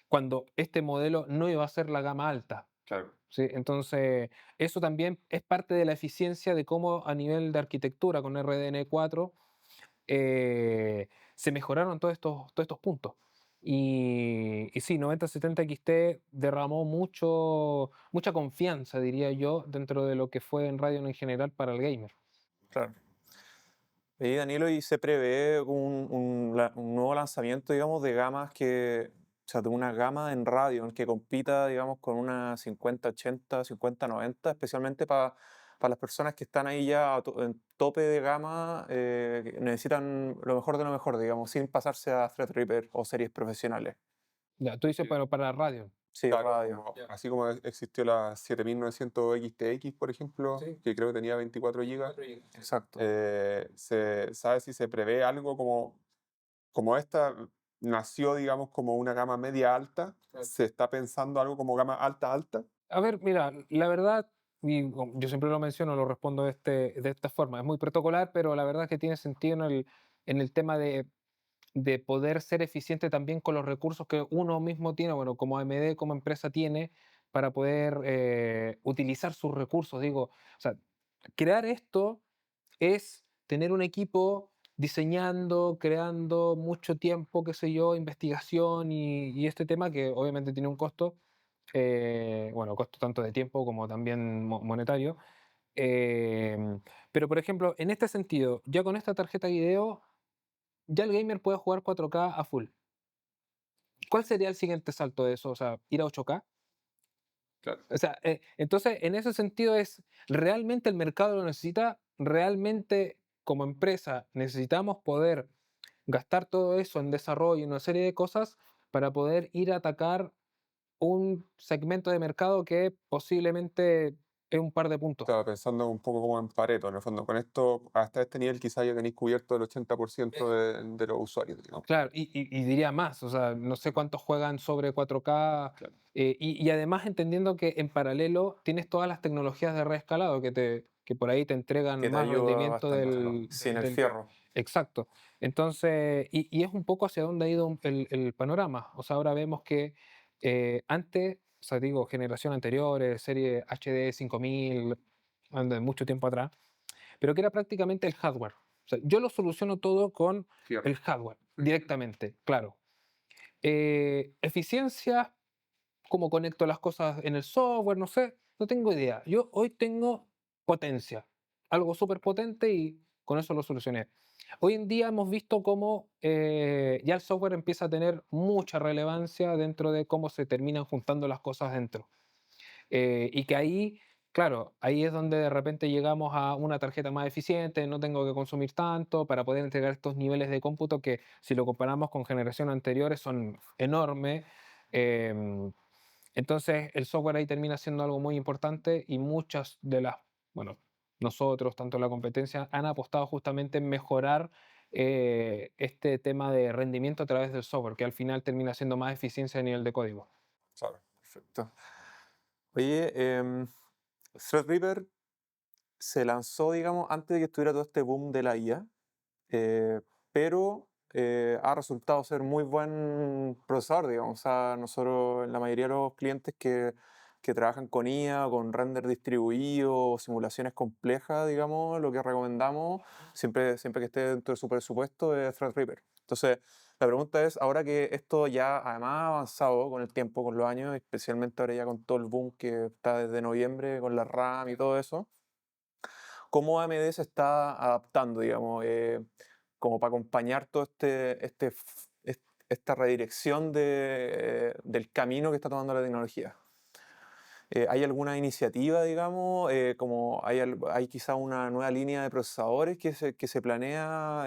cuando este modelo no iba a ser la gama alta. claro. ¿Sí? Entonces, eso también es parte de la eficiencia de cómo a nivel de arquitectura con RDN4 se mejoraron todos estos puntos. Y sí, 9070 XT derramó mucha confianza, diría yo, dentro de lo que fue en Radeon en general para el gamer. Claro. Y Danilo, ¿y se prevé un nuevo lanzamiento, digamos, de gamas o sea, de una gama en Radeon que compita, digamos, con una 5080, 5090, especialmente para para las personas que están ahí ya en tope de gama, que necesitan lo mejor de lo mejor, digamos, sin pasarse a Threadripper o series profesionales. Ya, tú dices, Sí. pero para radio. Sí, Claro, radio. así como existió la 7900 XTX, por ejemplo, Sí. que creo que tenía 24 GB, Exacto. se sabe si se prevé algo como esta nació, digamos, como una gama media alta, Claro. se está pensando algo como gama alta alta. A ver, mira, la verdad, y yo siempre lo menciono, lo respondo de esta forma, es muy protocolar, pero la verdad es que tiene sentido en el tema de poder ser eficiente también con los recursos que uno mismo tiene, bueno, como AMD, como empresa tiene, para poder utilizar sus recursos. Digo, o sea, crear esto es tener un equipo diseñando, creando mucho tiempo, qué sé yo, investigación y este tema que obviamente tiene un costo, bueno, costo tanto de tiempo como también monetario. Pero, por ejemplo, en este sentido, ya con esta tarjeta video, ya el gamer puede jugar 4K a full. ¿Cuál sería el siguiente salto de eso? O sea, ir a 8K. Claro. O sea, entonces, en ese sentido es, ¿realmente el mercado lo necesita? ¿Realmente como empresa necesitamos poder gastar todo eso en desarrollo y una serie de cosas para poder ir a atacar un segmento de mercado que posiblemente es un par de puntos? Estaba pensando un poco como en Pareto, en el fondo. Con esto, hasta este nivel, quizás ya tenéis cubierto el 80% de los usuarios, digamos. Claro, y diría más, o sea, no sé cuántos juegan sobre 4K, Claro. y además entendiendo que en paralelo tienes todas las tecnologías de reescalado que por ahí te entregan Que te más ayuda rendimiento bastante, sin el del. fierro. Exacto. Entonces, y es un poco hacia dónde ha ido el panorama. O sea, ahora vemos que antes, o sea, digo, generación anterior, serie HD 5000, de mucho tiempo atrás, pero que era prácticamente el hardware. O sea, yo lo soluciono todo con Fierro. el hardware, directamente, claro. Eficiencia, cómo conecto las cosas en el software, no sé, no tengo idea. Yo hoy tengo potencia, algo súper potente y con eso lo solucioné. Hoy en día hemos visto cómo ya el software empieza a tener mucha relevancia dentro de cómo se terminan juntando las cosas dentro. Y que ahí, claro, ahí es donde de repente llegamos a una tarjeta más eficiente, no tengo que consumir tanto para poder entregar estos niveles de cómputo que si lo comparamos con generaciones anteriores son enormes. Em, entonces el software ahí termina siendo algo muy importante y muchas de las, bueno, nosotros, tanto la competencia, han apostado justamente en mejorar este tema de rendimiento a través del software, que al final termina siendo más eficiencia a nivel de código. Claro. Perfecto. Oye, Threadripper se lanzó, digamos, antes de que estuviera todo este boom de la IA, eh, pero ha resultado ser muy buen procesador, digamos. O sea, nosotros, la mayoría de los clientes que trabajan con IA, con render distribuido, simulaciones complejas, digamos, lo que recomendamos, siempre que esté dentro de su presupuesto, es Threadripper. Entonces, la pregunta es, ahora que esto ya además ha avanzado con el tiempo, con los años, especialmente ahora ya con todo el boom que está desde noviembre, con la RAM y todo eso, ¿cómo AMD se está adaptando, digamos, como para acompañar todo esta redirección del camino que está tomando la tecnología? ¿Hay alguna iniciativa, digamos, como hay quizá una nueva línea de procesadores que se planea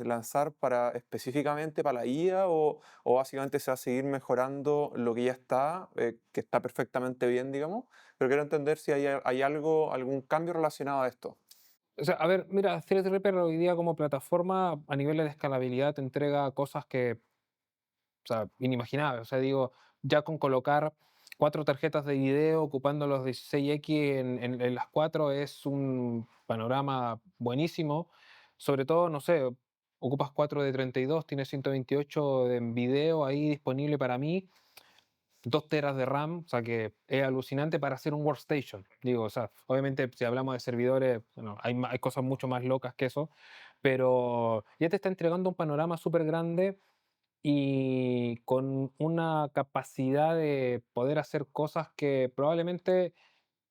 lanzar específicamente para la IA o básicamente se va a seguir mejorando lo que ya está, que está perfectamente bien, digamos? Pero quiero entender si hay algún cambio relacionado a esto. O sea, a ver, mira, Threadripper hoy día como plataforma a nivel de escalabilidad te entrega cosas que, o sea, inimaginables. O sea, digo, ya con colocar 4 tarjetas de video ocupando los 16X en las 4 es un panorama buenísimo. Sobre todo, no sé, ocupas 4 de 32, tienes 128 en video ahí disponible para mí. 2 teras de RAM, o sea que es alucinante para hacer un workstation. Digo, o sea, obviamente si hablamos de servidores, bueno, hay cosas mucho más locas que eso, pero ya te está entregando un panorama súper grande y con una capacidad de poder hacer cosas que probablemente,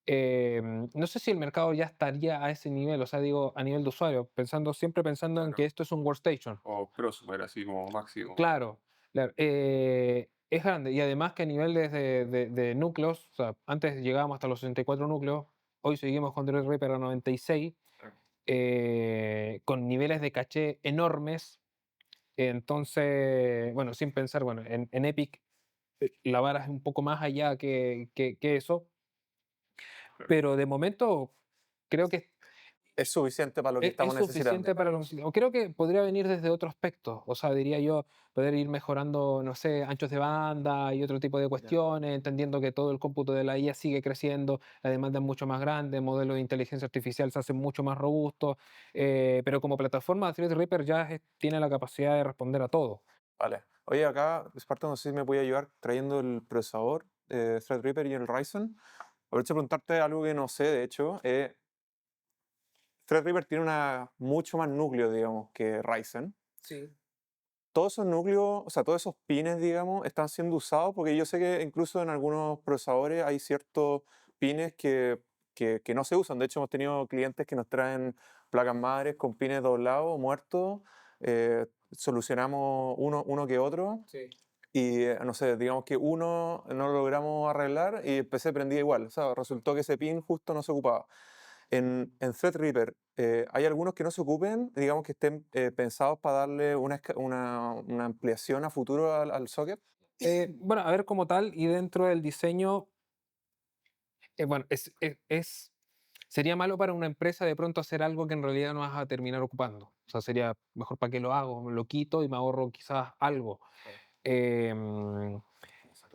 no sé si el mercado ya estaría a ese nivel, o sea, digo, a nivel de usuario, siempre pensando en Claro. que esto es un workstation. O prosumer, así como máximo. Claro, claro. Es grande y además que a nivel de núcleos, o sea, antes llegábamos hasta los 64 núcleos, hoy seguimos con Threadripper a 96, con niveles de caché enormes. Entonces, bueno, sin pensar, bueno, en Epic la vara es un poco más allá que eso, pero de momento creo que Es suficiente para lo que es estamos necesitando. suficiente para los... O creo que podría venir desde otro aspecto, o sea, diría yo, poder ir mejorando, no sé, anchos de banda y otro tipo de cuestiones, entendiendo que todo el cómputo de la IA sigue creciendo, la demanda es mucho más grande, modelos de inteligencia artificial se hacen mucho más robustos, pero como plataforma, Threadripper ya tiene la capacidad de responder a todo. Vale. Oye, acá, Spartan, no sé si me puede ayudar trayendo el procesador Threadripper y el Ryzen. Aprovecho de preguntarte algo que no sé, de hecho. Threadripper tiene mucho más núcleo, digamos, que Ryzen. Sí. Todos esos núcleos, o sea, todos esos pines, digamos, están siendo usados porque yo sé que incluso en algunos procesadores hay ciertos pines que no se usan. De hecho, hemos tenido clientes que nos traen placas madres con pines doblados, muertos. Solucionamos uno que otro Sí. y, no sé, digamos que uno no lo logramos arreglar y el PC prendía igual. O sea, resultó que ese pin justo no se ocupaba. En Threadripper, ¿hay algunos que no se ocupen, digamos que estén pensados para darle una ampliación a futuro al socket? Bueno, a ver como tal, y dentro del diseño, bueno, sería malo para una empresa de pronto hacer algo que en realidad no vas a terminar ocupando. O sea, sería mejor para qué lo hago, lo quito y me ahorro quizás algo. Em,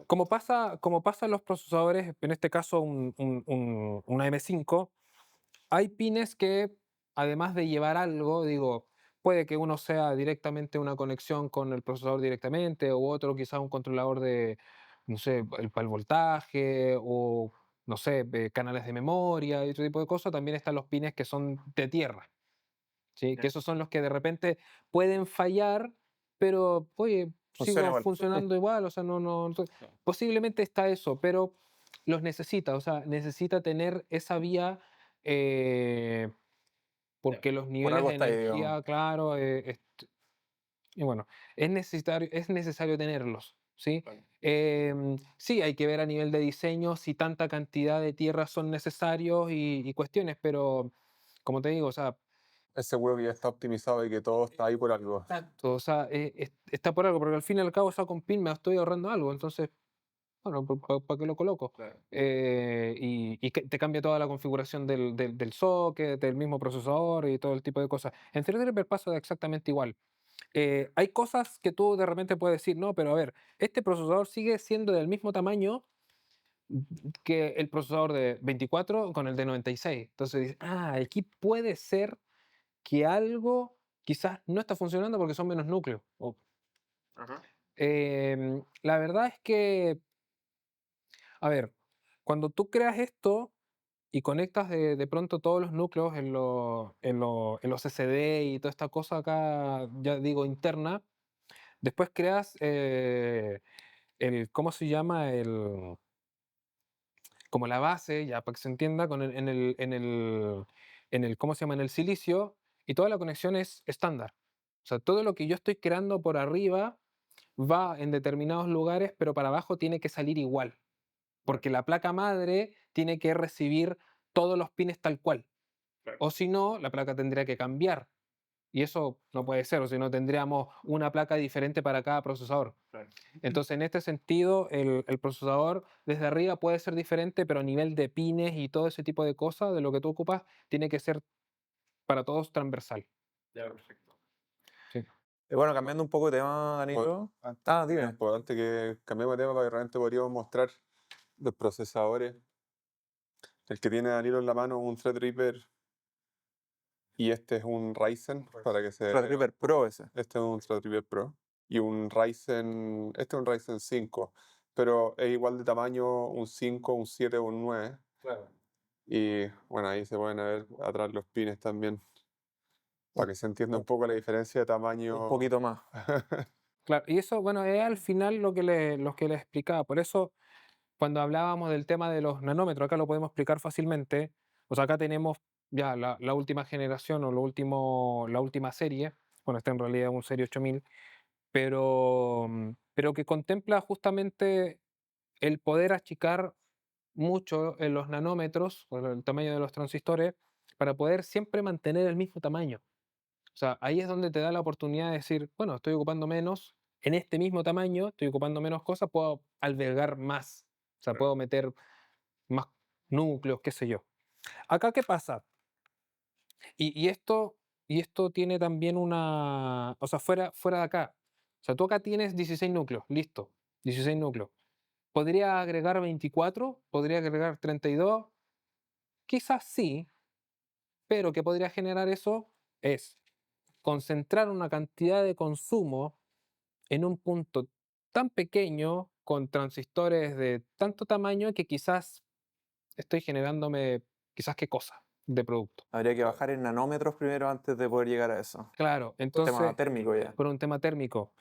como pasa en los procesadores, en este caso una M5, hay pines que, además de llevar algo, digo, puede que uno sea directamente una conexión con el procesador directamente, o otro quizás un controlador de, no sé, para el voltaje, o no sé, canales de memoria y otro tipo de cosas. También están los pines que son de tierra, ¿sí? Que esos son los que de repente pueden fallar, pero, oye, Funciona sigo igual. funcionando igual, o sea, posiblemente está eso, pero los necesita, o sea, necesita tener esa vía, eh, porque los Por niveles algo de está ahí, digamos. energía, claro, y bueno, es necesario tenerlos, ¿sí? Sí, hay que ver a nivel de diseño si tanta cantidad de tierras son necesarios y cuestiones, pero como te digo, o sea, Es seguro que ya está optimizado y que todo está ahí por algo. exacto, o sea, está por algo, porque al fin y al cabo saco un pin, me estoy ahorrando algo, entonces, bueno, ¿para qué lo coloco? Claro. Y que te cambia toda la configuración del socket, del mismo procesador y todo el tipo de cosas. En Threadripper pasa exactamente igual. Hay cosas que tú de repente puedes decir, no, pero a ver, este procesador sigue siendo del mismo tamaño que el procesador de 24 con el de 96. Entonces dices, aquí puede ser que algo quizás no está funcionando porque son menos núcleos. Ajá. La verdad es que, a ver, cuando tú creas esto y conectas de pronto todos los núcleos en los SSD y toda esta cosa acá, ya digo, interna, después creas ¿cómo se llama? Como la base, ya para que se entienda, ¿cómo se llama? En el silicio, y toda la conexión es estándar. O sea, todo lo que yo estoy creando por arriba va en determinados lugares, pero para abajo tiene que salir igual, porque la placa madre tiene que recibir todos los pines tal cual. Claro. O si no, la placa tendría que cambiar. Y eso no puede ser, o si no tendríamos una placa diferente para cada procesador. Claro. Entonces, en este sentido, el procesador desde arriba puede ser diferente, pero a nivel de pines y todo ese tipo de cosas, de lo que tú ocupas, tiene que ser para todos transversal. Ya, perfecto. Sí. Bueno, cambiando un poco de tema, Danilo. Dime. Importante que cambiemos de tema para que realmente podríamos mostrar los procesadores. El que tiene Danilo en la mano es un Threadripper y este es un Ryzen para que se... Threadripper Pro ese. Este es un Threadripper Pro y un Ryzen, este es un Ryzen 5, pero es igual de tamaño un 5, un 7 o un 9. Claro. Y bueno, ahí se pueden ver atrás los pines también, para que se entienda un poco la diferencia de tamaño. Un poquito más. Claro, y eso, bueno, es al final lo que les explicaba. Por eso, cuando hablábamos del tema de los nanómetros, acá lo podemos explicar fácilmente. O sea, acá tenemos ya la última generación o la última serie. Bueno, está en realidad un serie 8000, pero que contempla justamente el poder achicar mucho en los nanómetros, por el tamaño de los transistores, para poder siempre mantener el mismo tamaño. O sea, ahí es donde te da la oportunidad de decir, bueno, estoy ocupando menos, en este mismo tamaño, estoy ocupando menos cosas, puedo albergar más. O sea, puedo meter más núcleos, qué sé yo. Acá, ¿qué pasa? Y esto tiene también una, o sea, fuera de acá. O sea, tú acá tienes 16 núcleos, listo, 16 núcleos. ¿Podría agregar 24? ¿Podría agregar 32? Quizás sí, pero ¿qué podría generar eso? Es concentrar una cantidad de consumo en un punto tan pequeño, con transistores de tanto tamaño, que quizás estoy generándome, quizás qué cosa de producto. Habría que bajar en nanómetros primero antes de poder llegar a eso. Claro, Tema entonces, térmico ya. por un tema térmico.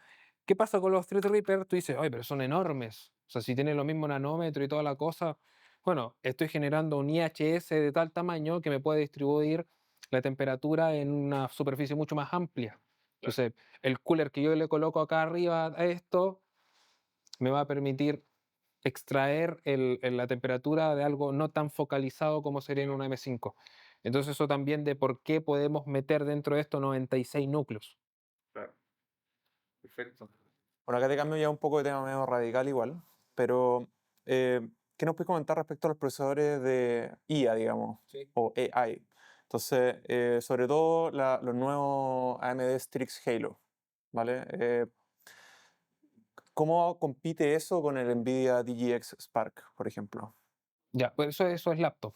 ¿Qué pasa con los Threadripper? Tú dices, oye, pero son enormes. O sea, si tienen lo mismo nanómetro y toda la cosa, bueno, estoy generando un IHS de tal tamaño que me puede distribuir la temperatura en una superficie mucho más amplia. Entonces, el cooler que yo le coloco acá arriba a esto me va a permitir extraer la temperatura de algo no tan focalizado como sería en una M5. Entonces, eso también de por qué podemos meter dentro de esto 96 núcleos. Claro, perfecto. Bueno, acá te cambio ya un poco de tema medio radical igual, pero ¿qué nos puedes comentar respecto a los procesadores de IA, digamos, Sí. o AI? Entonces, sobre todo los nuevos AMD Strix Halo, ¿vale? ¿Cómo compite eso con el NVIDIA DGX Spark, por ejemplo? Ya, pues eso es laptop.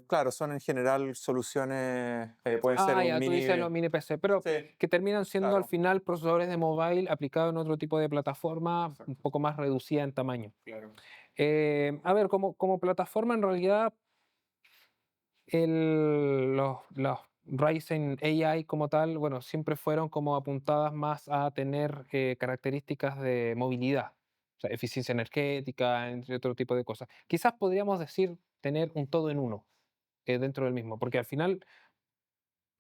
Claro, son en general soluciones, pueden ser Ah, un ya, tú dices los mini... mini PC, pero Sí, que terminan siendo al claro. final procesadores de mobile aplicados en otro tipo de plataforma un Exacto. poco más reducida en tamaño. Claro. A ver, como plataforma en realidad los Ryzen AI como tal, bueno, siempre fueron como apuntadas más a tener características de movilidad, o sea, eficiencia energética, entre otro tipo de cosas. Quizás podríamos decir tener un todo en uno dentro del mismo, porque al final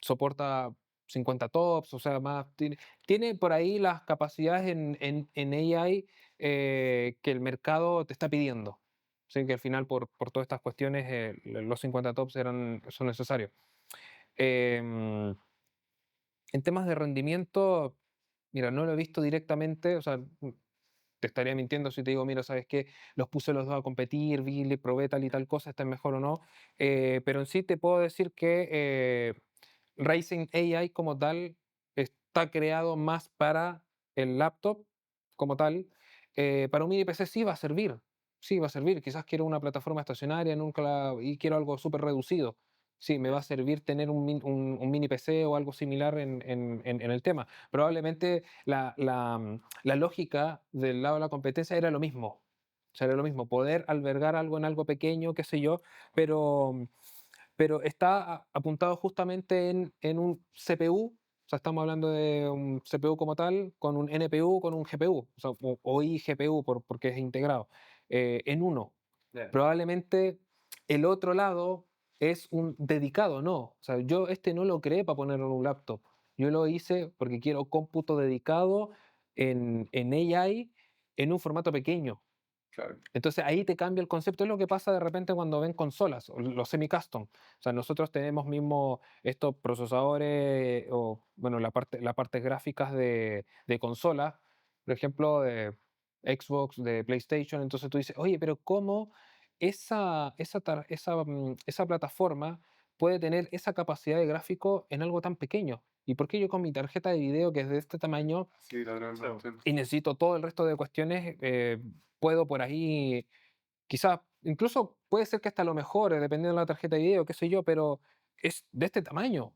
soporta 50 TOPS, o sea, tiene por ahí las capacidades en AI que el mercado te está pidiendo. Así que al final, por todas estas cuestiones, los 50 TOPS son necesarios. Em, en temas de rendimiento, mira, no lo he visto directamente, o sea, te estaría mintiendo si te digo, mira, ¿sabes qué? Los puse los dos a competir, vi, le probé tal y tal cosa, está mejor o no. Pero en sí te puedo decir que Ryzen AI como tal está creado más para el laptop como tal. Para un mini PC sí va a servir. Sí, va a servir. Quizás quiero una plataforma estacionaria y quiero algo súper reducido. Sí, me va a servir tener un mini PC o algo similar en el tema. Probablemente la lógica del lado de la competencia era lo mismo. O sea, era lo mismo, poder albergar algo en algo pequeño, qué sé yo, pero está apuntado justamente en un CPU. O sea, estamos hablando de un CPU como tal, con un NPU, con un GPU, o sea, o iGPU porque es integrado, en uno. Ya. Probablemente el otro lado es un dedicado, no. O sea, yo no lo creé para ponerlo en un laptop. Yo lo hice porque quiero cómputo dedicado en AI en un formato pequeño. Claro. Entonces ahí te cambia el concepto. Es lo que pasa de repente cuando ven consolas, o los semi-custom. O sea, nosotros tenemos mismo estos procesadores, o bueno, la parte gráficas de consola, por ejemplo, de Xbox, de PlayStation. Entonces tú dices, oye, pero ¿cómo esa plataforma puede tener esa capacidad de gráfico en algo tan pequeño? ¿Y por qué yo con mi tarjeta de video, que es de este tamaño, Sí, la verdad, no, y necesito todo el resto de cuestiones, puedo por ahí, quizás, incluso puede ser que hasta lo mejore, dependiendo de la tarjeta de video, qué sé yo, pero es de este tamaño?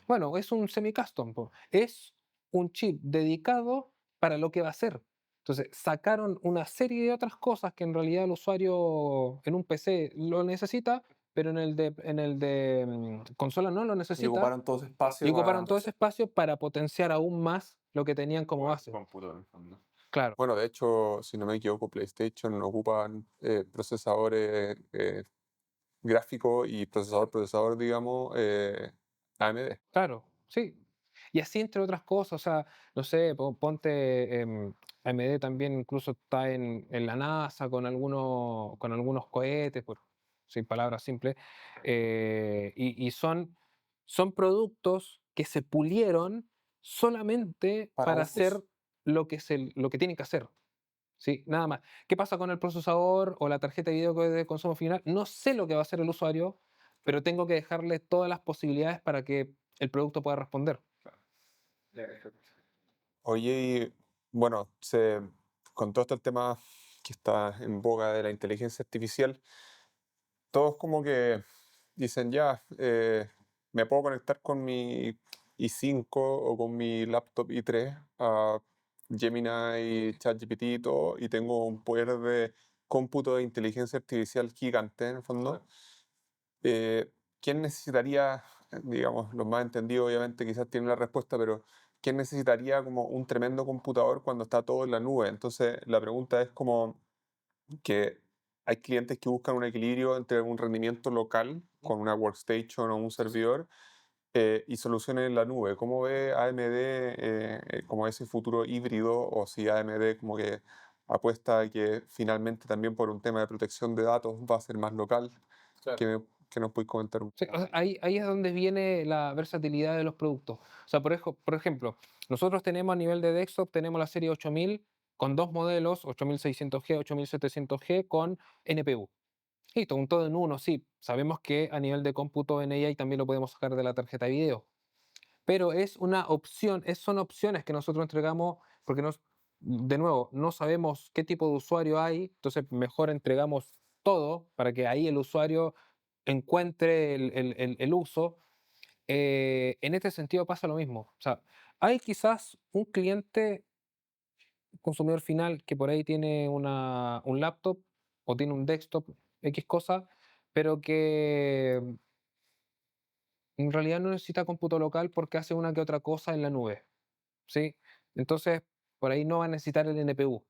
Bueno, es un semi-custom, po. Es un chip dedicado para lo que va a ser. Entonces, sacaron una serie de otras cosas que en realidad el usuario en un PC lo necesita, pero en el de consola no lo Y necesita, ocuparon todo ese y espacio ocuparon para... todo ese espacio para potenciar aún más lo que tenían como base. Cómputo, en el fondo. Claro. Bueno, de hecho, si no me equivoco, PlayStation ocupan procesadores gráficos y procesador, digamos, AMD. Claro, sí. Y así entre otras cosas, o sea, no sé, ponte AMD también incluso está en la NASA con algunos cohetes, por, sin palabras simples, y son productos que se pulieron solamente Para para un hacer uso. lo que tienen que hacer. Sí, nada más. ¿Qué pasa con el procesador o la tarjeta de video que es de consumo final? No sé lo que va a hacer el usuario, pero tengo que dejarle todas las posibilidades para que el producto pueda responder. Oye, y bueno, con todo este tema que está en boga de la inteligencia artificial, todos como que dicen ya, me puedo conectar con mi i5 o con mi laptop i3 a Gemini, ChatGPT y todo, y tengo un poder de cómputo de inteligencia artificial gigante en el fondo. ¿Quién necesitaría, digamos, los más entendidos obviamente quizás tienen la respuesta, pero ¿quién necesitaría como un tremendo computador cuando está todo en la nube? Entonces la pregunta es como que hay clientes que buscan un equilibrio entre un rendimiento local con una workstation o un servidor y soluciones en la nube. ¿Cómo ve AMD como ese futuro híbrido o si AMD como que apuesta a que finalmente también por un tema de protección de datos va a ser más local? Claro. ¿Qué nos puedes comentar un Sí, o poco? sea, ahí es donde viene la versatilidad de los productos. O sea, por ejemplo, nosotros tenemos a nivel de desktop, tenemos la serie 8000 con dos modelos, 8600G, 8700G con NPU. Listo, un todo en uno, sí. Sabemos que a nivel de cómputo en AI también lo podemos sacar de la tarjeta de video, pero es una opción, son opciones que nosotros entregamos porque de nuevo, no sabemos qué tipo de usuario hay, entonces mejor entregamos todo para que ahí el usuario encuentre el uso. En este sentido pasa lo mismo. O sea, hay quizás un cliente, un consumidor final que por ahí tiene un laptop o tiene un desktop, X cosa, pero que en realidad no necesita cómputo local porque hace una que otra cosa en la nube. ¿Sí? Entonces, por ahí no va a necesitar el NPU,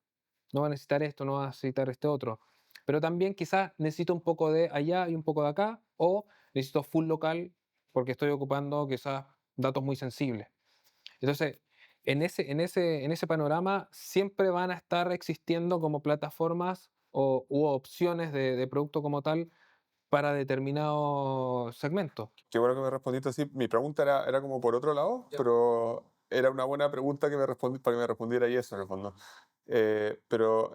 no va a necesitar esto, no va a necesitar este otro. Pero también quizás necesito un poco de allá y un poco de acá, o necesito full local porque estoy ocupando quizás datos muy sensibles. Entonces, en ese panorama siempre van a estar existiendo como plataformas u opciones de producto como tal para determinados segmentos. Qué bueno que me respondiste así. Mi pregunta era como por otro lado, pero era una buena pregunta que para que me respondiera y eso en el fondo. Pero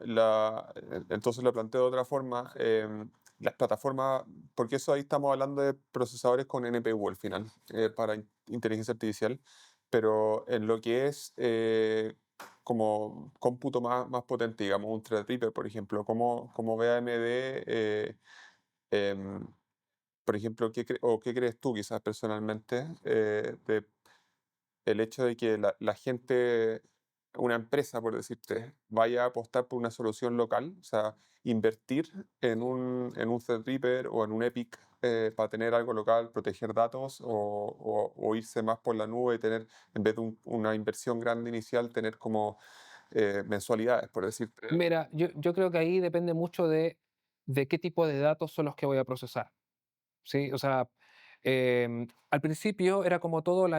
entonces lo planteo de otra forma. Las plataformas, porque eso ahí estamos hablando de procesadores con NPU al final, para inteligencia artificial, pero en lo que es como cómputo más potente, digamos, un Threadripper, por ejemplo, ¿cómo ve AMD? Em, por ejemplo, ¿qué crees tú quizás personalmente de el hecho de que la gente, una empresa, por decirte, vaya a apostar por una solución local, o sea, invertir en un Threadripper o en un Epic para tener algo local, proteger datos o irse más por la nube y tener, en vez de una inversión grande inicial, tener como mensualidades, por decirte? Mira, yo creo que ahí depende mucho de qué tipo de datos son los que voy a procesar. ¿Sí? O sea, al principio era como todo el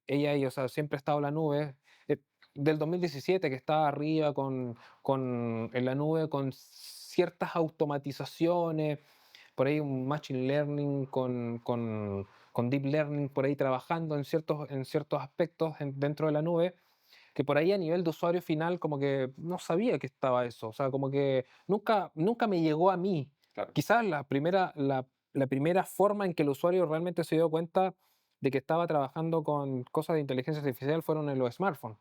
AI, o sea, siempre ha estado en la nube. eh, Del 2017 que estaba arriba en la nube con ciertas automatizaciones, por ahí un machine learning con deep learning por ahí trabajando en ciertos aspectos dentro de la nube, que por ahí a nivel de usuario final como que no sabía que estaba eso, o sea, como que nunca me llegó a mí. Claro. Quizás la primera forma en que el usuario realmente se dio cuenta de que estaba trabajando con cosas de inteligencia artificial fueron en los smartphones.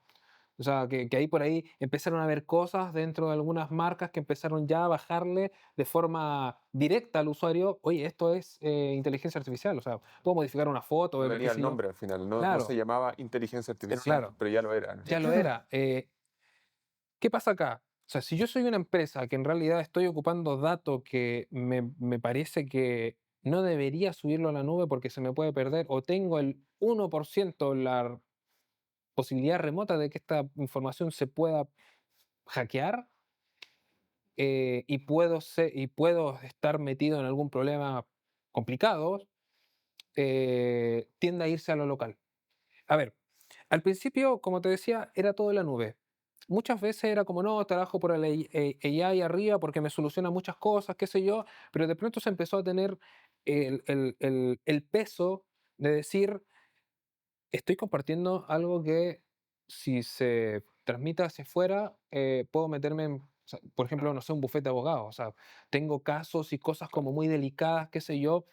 O sea, que ahí por ahí empezaron a ver cosas dentro de algunas marcas que empezaron ya a bajarle de forma directa al usuario, oye, esto es inteligencia artificial, o sea, puedo modificar una foto, No qué tenía el sé yo. nombre al final, no se Claro, llamaba inteligencia artificial, claro, pero ya lo era, ¿no? ya lo era. ¿Qué pasa acá? O sea, si yo soy una empresa que en realidad estoy ocupando datos que me parece que no debería subirlo a la nube porque se me puede perder, o tengo el 1% la posibilidad remota de que esta información se pueda hackear, y puedo estar metido en algún problema complicado, tiende a irse a lo local. A ver, al principio, como te decía, era todo en la nube. muchas veces era como, no, trabajo por el AI arriba porque me soluciona muchas cosas, qué sé yo, pero de pronto se empezó a tener el peso de decir, estoy compartiendo algo que si se transmite hacia afuera, puedo meterme en, o sea, por ejemplo, no sé, un bufete de abogados. O sea, tengo casos y cosas como muy delicadas, qué sé yo. O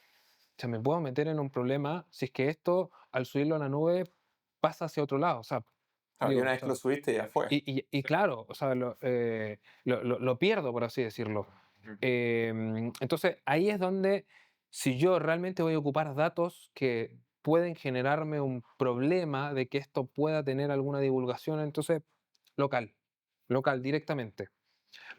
sea, me puedo meter en un problema si es que esto, al subirlo a la nube, pasa hacia otro lado. O sea, Claro, y digo, una o vez que sea, lo subiste ya fue. y claro, o sea, lo pierdo, por así decirlo. Ujú. Entonces, ahí es donde, si yo realmente voy a ocupar datos que pueden generarme un problema de que esto pueda tener alguna divulgación, entonces, local, local, directamente.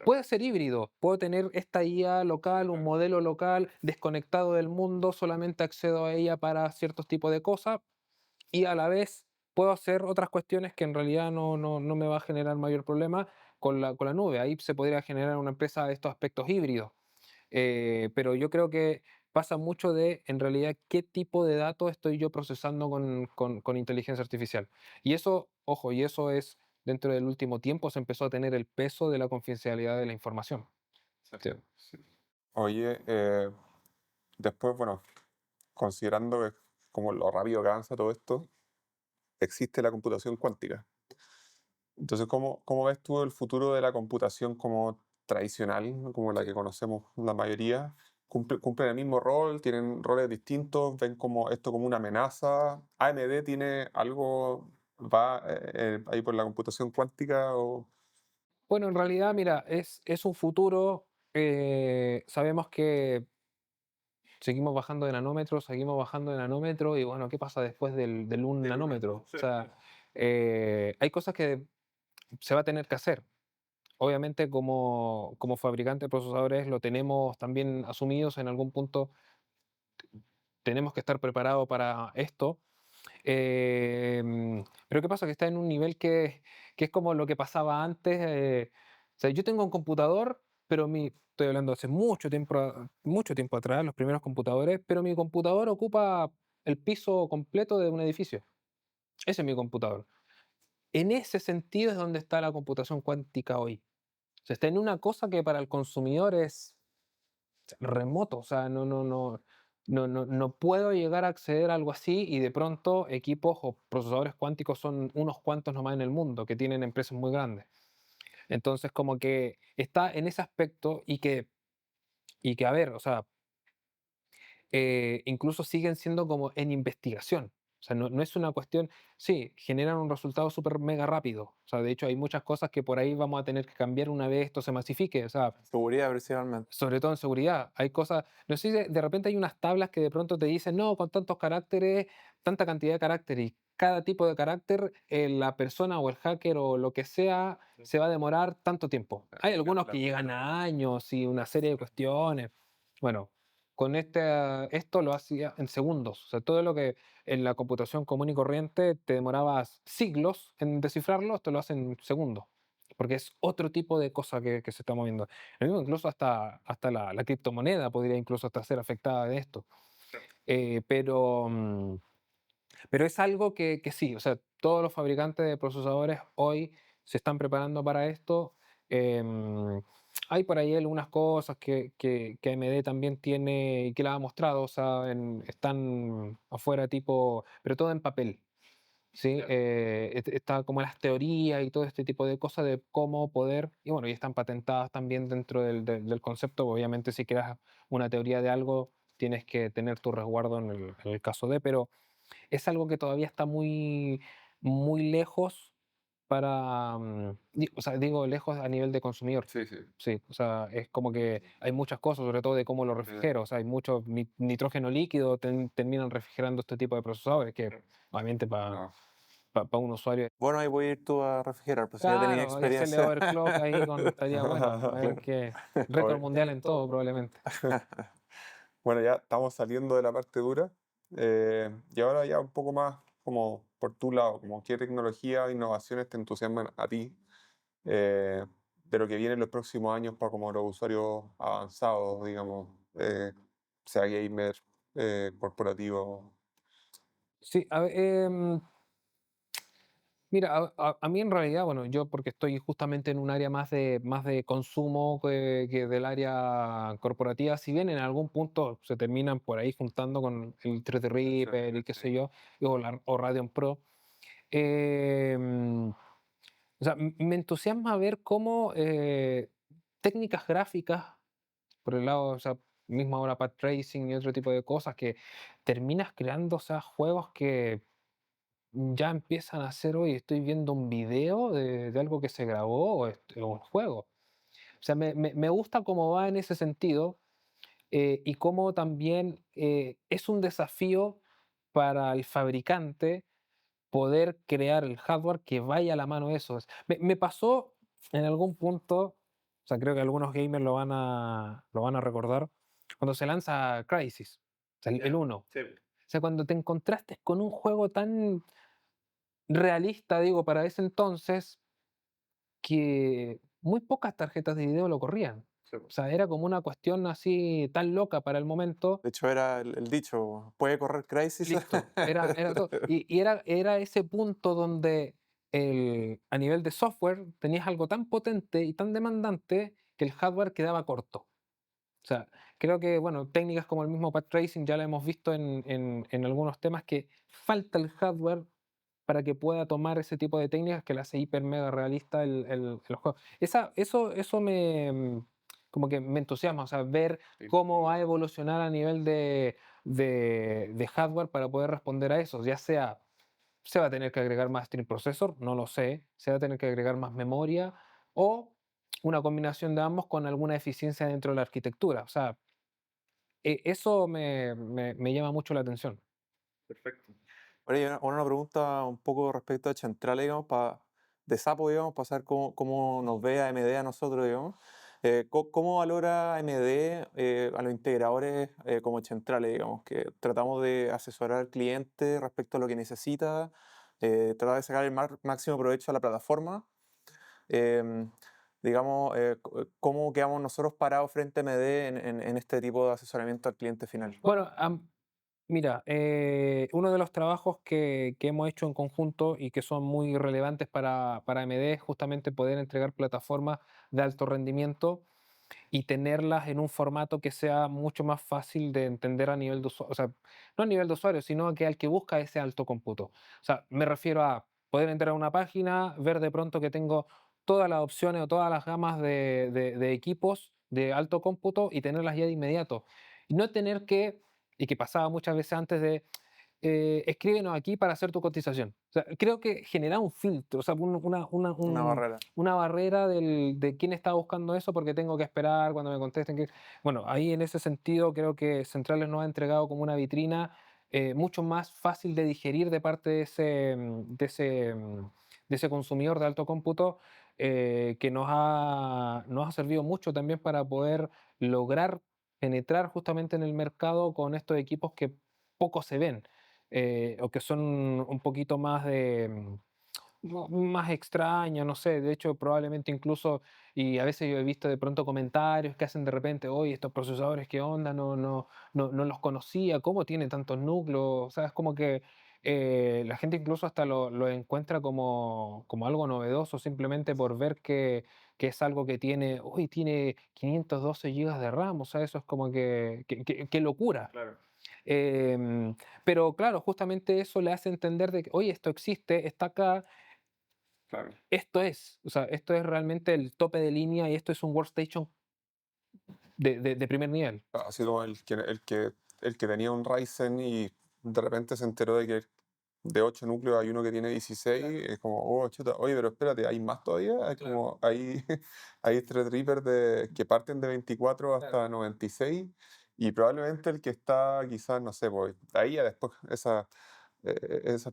Puede ser híbrido, puedo tener esta IA local, un modelo local, desconectado del mundo, solamente accedo a ella para ciertos tipos de cosas, y a la vez puedo hacer otras cuestiones que en realidad no me va a generar mayor problema con la nube. Ahí se podría generar una empresa de estos aspectos híbridos. Pero yo creo que pasa mucho de, en realidad, qué tipo de datos estoy yo procesando con inteligencia artificial. Y eso, ojo, y eso es, dentro del último tiempo, se empezó a tener el peso de la confidencialidad de la información. Sí. Sí. Oye, después, bueno, considerando que como lo rápido que avanza todo esto, existe la computación cuántica. Entonces, ¿cómo ves tú el futuro de la computación como tradicional, ¿no? Como la que conocemos la mayoría? ¿Cumplen el mismo rol? ¿Tienen roles distintos? ¿Ven como esto como una amenaza? ¿AMD tiene algo, va ahí por la computación cuántica? O... Bueno, en realidad, mira, es un futuro. Sabemos que seguimos bajando de nanómetros, seguimos bajando de nanómetro, y bueno, ¿qué pasa después del un nanómetro? O sea, hay cosas que se va a tener que hacer. Obviamente, como fabricante de procesadores, lo tenemos también asumidos en algún punto, tenemos que estar preparados para esto. Pero ¿qué pasa? Que está en un nivel que es como lo que pasaba antes. O sea, yo tengo un computador, pero estoy hablando hace mucho tiempo atrás, los primeros computadores, pero mi computador ocupa el piso completo de un edificio. Ese es mi computador. En ese sentido es donde está la computación cuántica hoy. O sea, está en una cosa que para el consumidor es remoto. O sea, no puedo llegar a acceder a algo así, y de pronto equipos o procesadores cuánticos son unos cuantos nomás en el mundo que tienen empresas muy grandes. Entonces, como que está en ese aspecto, y que a ver, o sea, incluso siguen siendo como en investigación. O sea, no es una cuestión, sí, generan un resultado súper mega rápido. O sea, de hecho hay muchas cosas que por ahí vamos a tener que cambiar una vez esto se masifique. O sea, Seguridad principalmente. sobre todo en seguridad. Hay cosas, no sé si de repente hay unas tablas que de pronto te dicen, no, con tantos caracteres, tanta cantidad de caracteres, y cada tipo de carácter, la persona o el hacker o lo que sea, se va a demorar tanto tiempo. Hay algunos que llegan a años y una serie de cuestiones. Bueno, con esto lo hacía en segundos. O sea, todo lo que en la computación común y corriente te demorabas siglos en descifrarlo, esto lo hace en segundos. Porque es otro tipo de cosa que se está moviendo. Lo mismo, incluso hasta la criptomoneda podría incluso hasta ser afectada de esto. Pero es algo que sí, o sea, todos los fabricantes de procesadores hoy se están preparando para esto. Em, Hay por ahí algunas cosas que AMD también tiene y que la ha mostrado, o sea, están afuera tipo, pero todo en papel. ¿Sí? Está como las teorías y todo este tipo de cosas de cómo poder, y bueno, y están patentadas también dentro del concepto. Obviamente, si creas una teoría de algo, tienes que tener tu resguardo en el caso de, pero es algo que todavía está muy, muy lejos para, o sea, digo lejos a nivel de consumidor. Sí, sí. Sí, o sea, es como que hay muchas cosas, sobre todo de cómo lo refrigero. O sea, hay mucho nitrógeno líquido, terminan refrigerando este tipo de procesadores que, obviamente, para No. un usuario. Bueno, ahí voy a ir tú a refrigerar, pues si ya tenía Claro, y hacerle experiencia. overclock ahí estaría bueno. A ver qué. Récord Oye, mundial en todo, probablemente. bueno, ya estamos saliendo de la parte dura, y ahora ya un poco más como por tu lado, como qué tecnología e innovaciones te entusiasman a ti, eh, de lo que viene en los próximos años para como los usuarios avanzados, digamos, sea gamer, corporativo. Sí, a ver, Mira, a mí en realidad, bueno, yo porque estoy justamente en un área más de consumo que del área corporativa, si bien en algún punto se terminan por ahí juntando con el Threadripper y qué sé yo, o Radeon Pro, em, o sea, me entusiasma ver cómo técnicas gráficas, por el lado, o sea, mismo ahora Path Tracing y otro tipo de cosas, que terminas creando, o sea, juegos que ya empiezan a hacer hoy, estoy viendo un video de algo que se grabó o un juego. O sea, me gusta cómo va en ese sentido y cómo también es un desafío para el fabricante poder crear el hardware que vaya a la mano de eso. Me pasó en algún punto, o sea, creo que algunos gamers lo van a recordar, cuando se lanza Crysis, o sea, el 1. Sí. O sea, cuando te encontraste con un juego tan realista, digo, para ese entonces, que muy pocas tarjetas de video lo corrían. Sí. O sea, era como una cuestión así tan loca para el momento. De hecho, era el dicho, ¿puede correr Crysis? Listo, era todo. Y era ese punto donde a nivel de software tenías algo tan potente y tan demandante que el hardware quedaba corto. O sea, creo que, bueno, técnicas como el mismo path tracing ya lo hemos visto en algunos temas que falta el hardware para que pueda tomar ese tipo de técnicas que le hace hiper mega realista el juego. Eso como que me entusiasma, o sea, ver Sí. cómo va a evolucionar a nivel de hardware para poder responder a eso, ya sea se va a tener que agregar más stream processor, no lo sé, se va a tener que agregar más memoria o una combinación de ambos con alguna eficiencia dentro de la arquitectura. O sea, eso me llama mucho la atención. Perfecto. Ahora, y una pregunta un poco respecto a Central, digamos, de Sapo, digamos, para saber cómo nos ve AMD a nosotros, digamos. ¿Cómo valora AMD a los integradores como Centrales, digamos? Que tratamos de asesorar al cliente respecto a lo que necesita, tratar de sacar el máximo provecho a la plataforma. Em, digamos, ¿cómo quedamos nosotros parados frente a AMD en este tipo de asesoramiento al cliente final? Bueno, mira, uno de los trabajos que hemos hecho en conjunto y que son muy relevantes para AMD es justamente poder entregar plataformas de alto rendimiento y tenerlas en un formato que sea mucho más fácil de entender a nivel de usuario, o sea, no a nivel de usuario, sino que al que busca ese alto cómputo. O sea, me refiero a poder entrar a una página, ver de pronto que tengo todas las opciones o todas las gamas de equipos de alto cómputo y tenerlas ya de inmediato. Y no tener que, y que pasaba muchas veces antes de, escríbenos aquí para hacer tu cotización. O sea, creo que genera un filtro, o sea, Una barrera. una barrera de quién está buscando eso porque tengo que esperar cuando me contesten. Bueno, ahí en ese sentido creo que Centrales nos ha entregado como una vitrina mucho más fácil de digerir de parte de ese consumidor de alto cómputo que nos ha servido mucho también para poder lograr penetrar justamente en el mercado con estos equipos que poco se ven o que son un poquito más más extraños, no sé, de hecho probablemente incluso, y a veces yo he visto de pronto comentarios que hacen de repente, oye, estos procesadores, ¿qué onda? No los conocía, ¿cómo tiene tantos núcleos? O sea, es como que la gente incluso hasta lo encuentra como algo novedoso simplemente por ver que es algo que tiene, uy, tiene 512 gigas de RAM, o sea, eso es como que locura. Claro. Em, pero claro, justamente eso le hace entender de que, oye, esto existe, está acá, Claro. esto es, o sea, esto es realmente el tope de línea y esto es un workstation de primer nivel. Así como el que tenía un Ryzen y de repente se enteró de que de 8 núcleos hay uno que tiene 16, es como, oh, chuta, oye, pero espérate, ¿hay más todavía? Es Claro. como, hay Threadripper que parten de 24 hasta Claro. 96 y probablemente el que está quizás, no sé, pues ahí ya después esas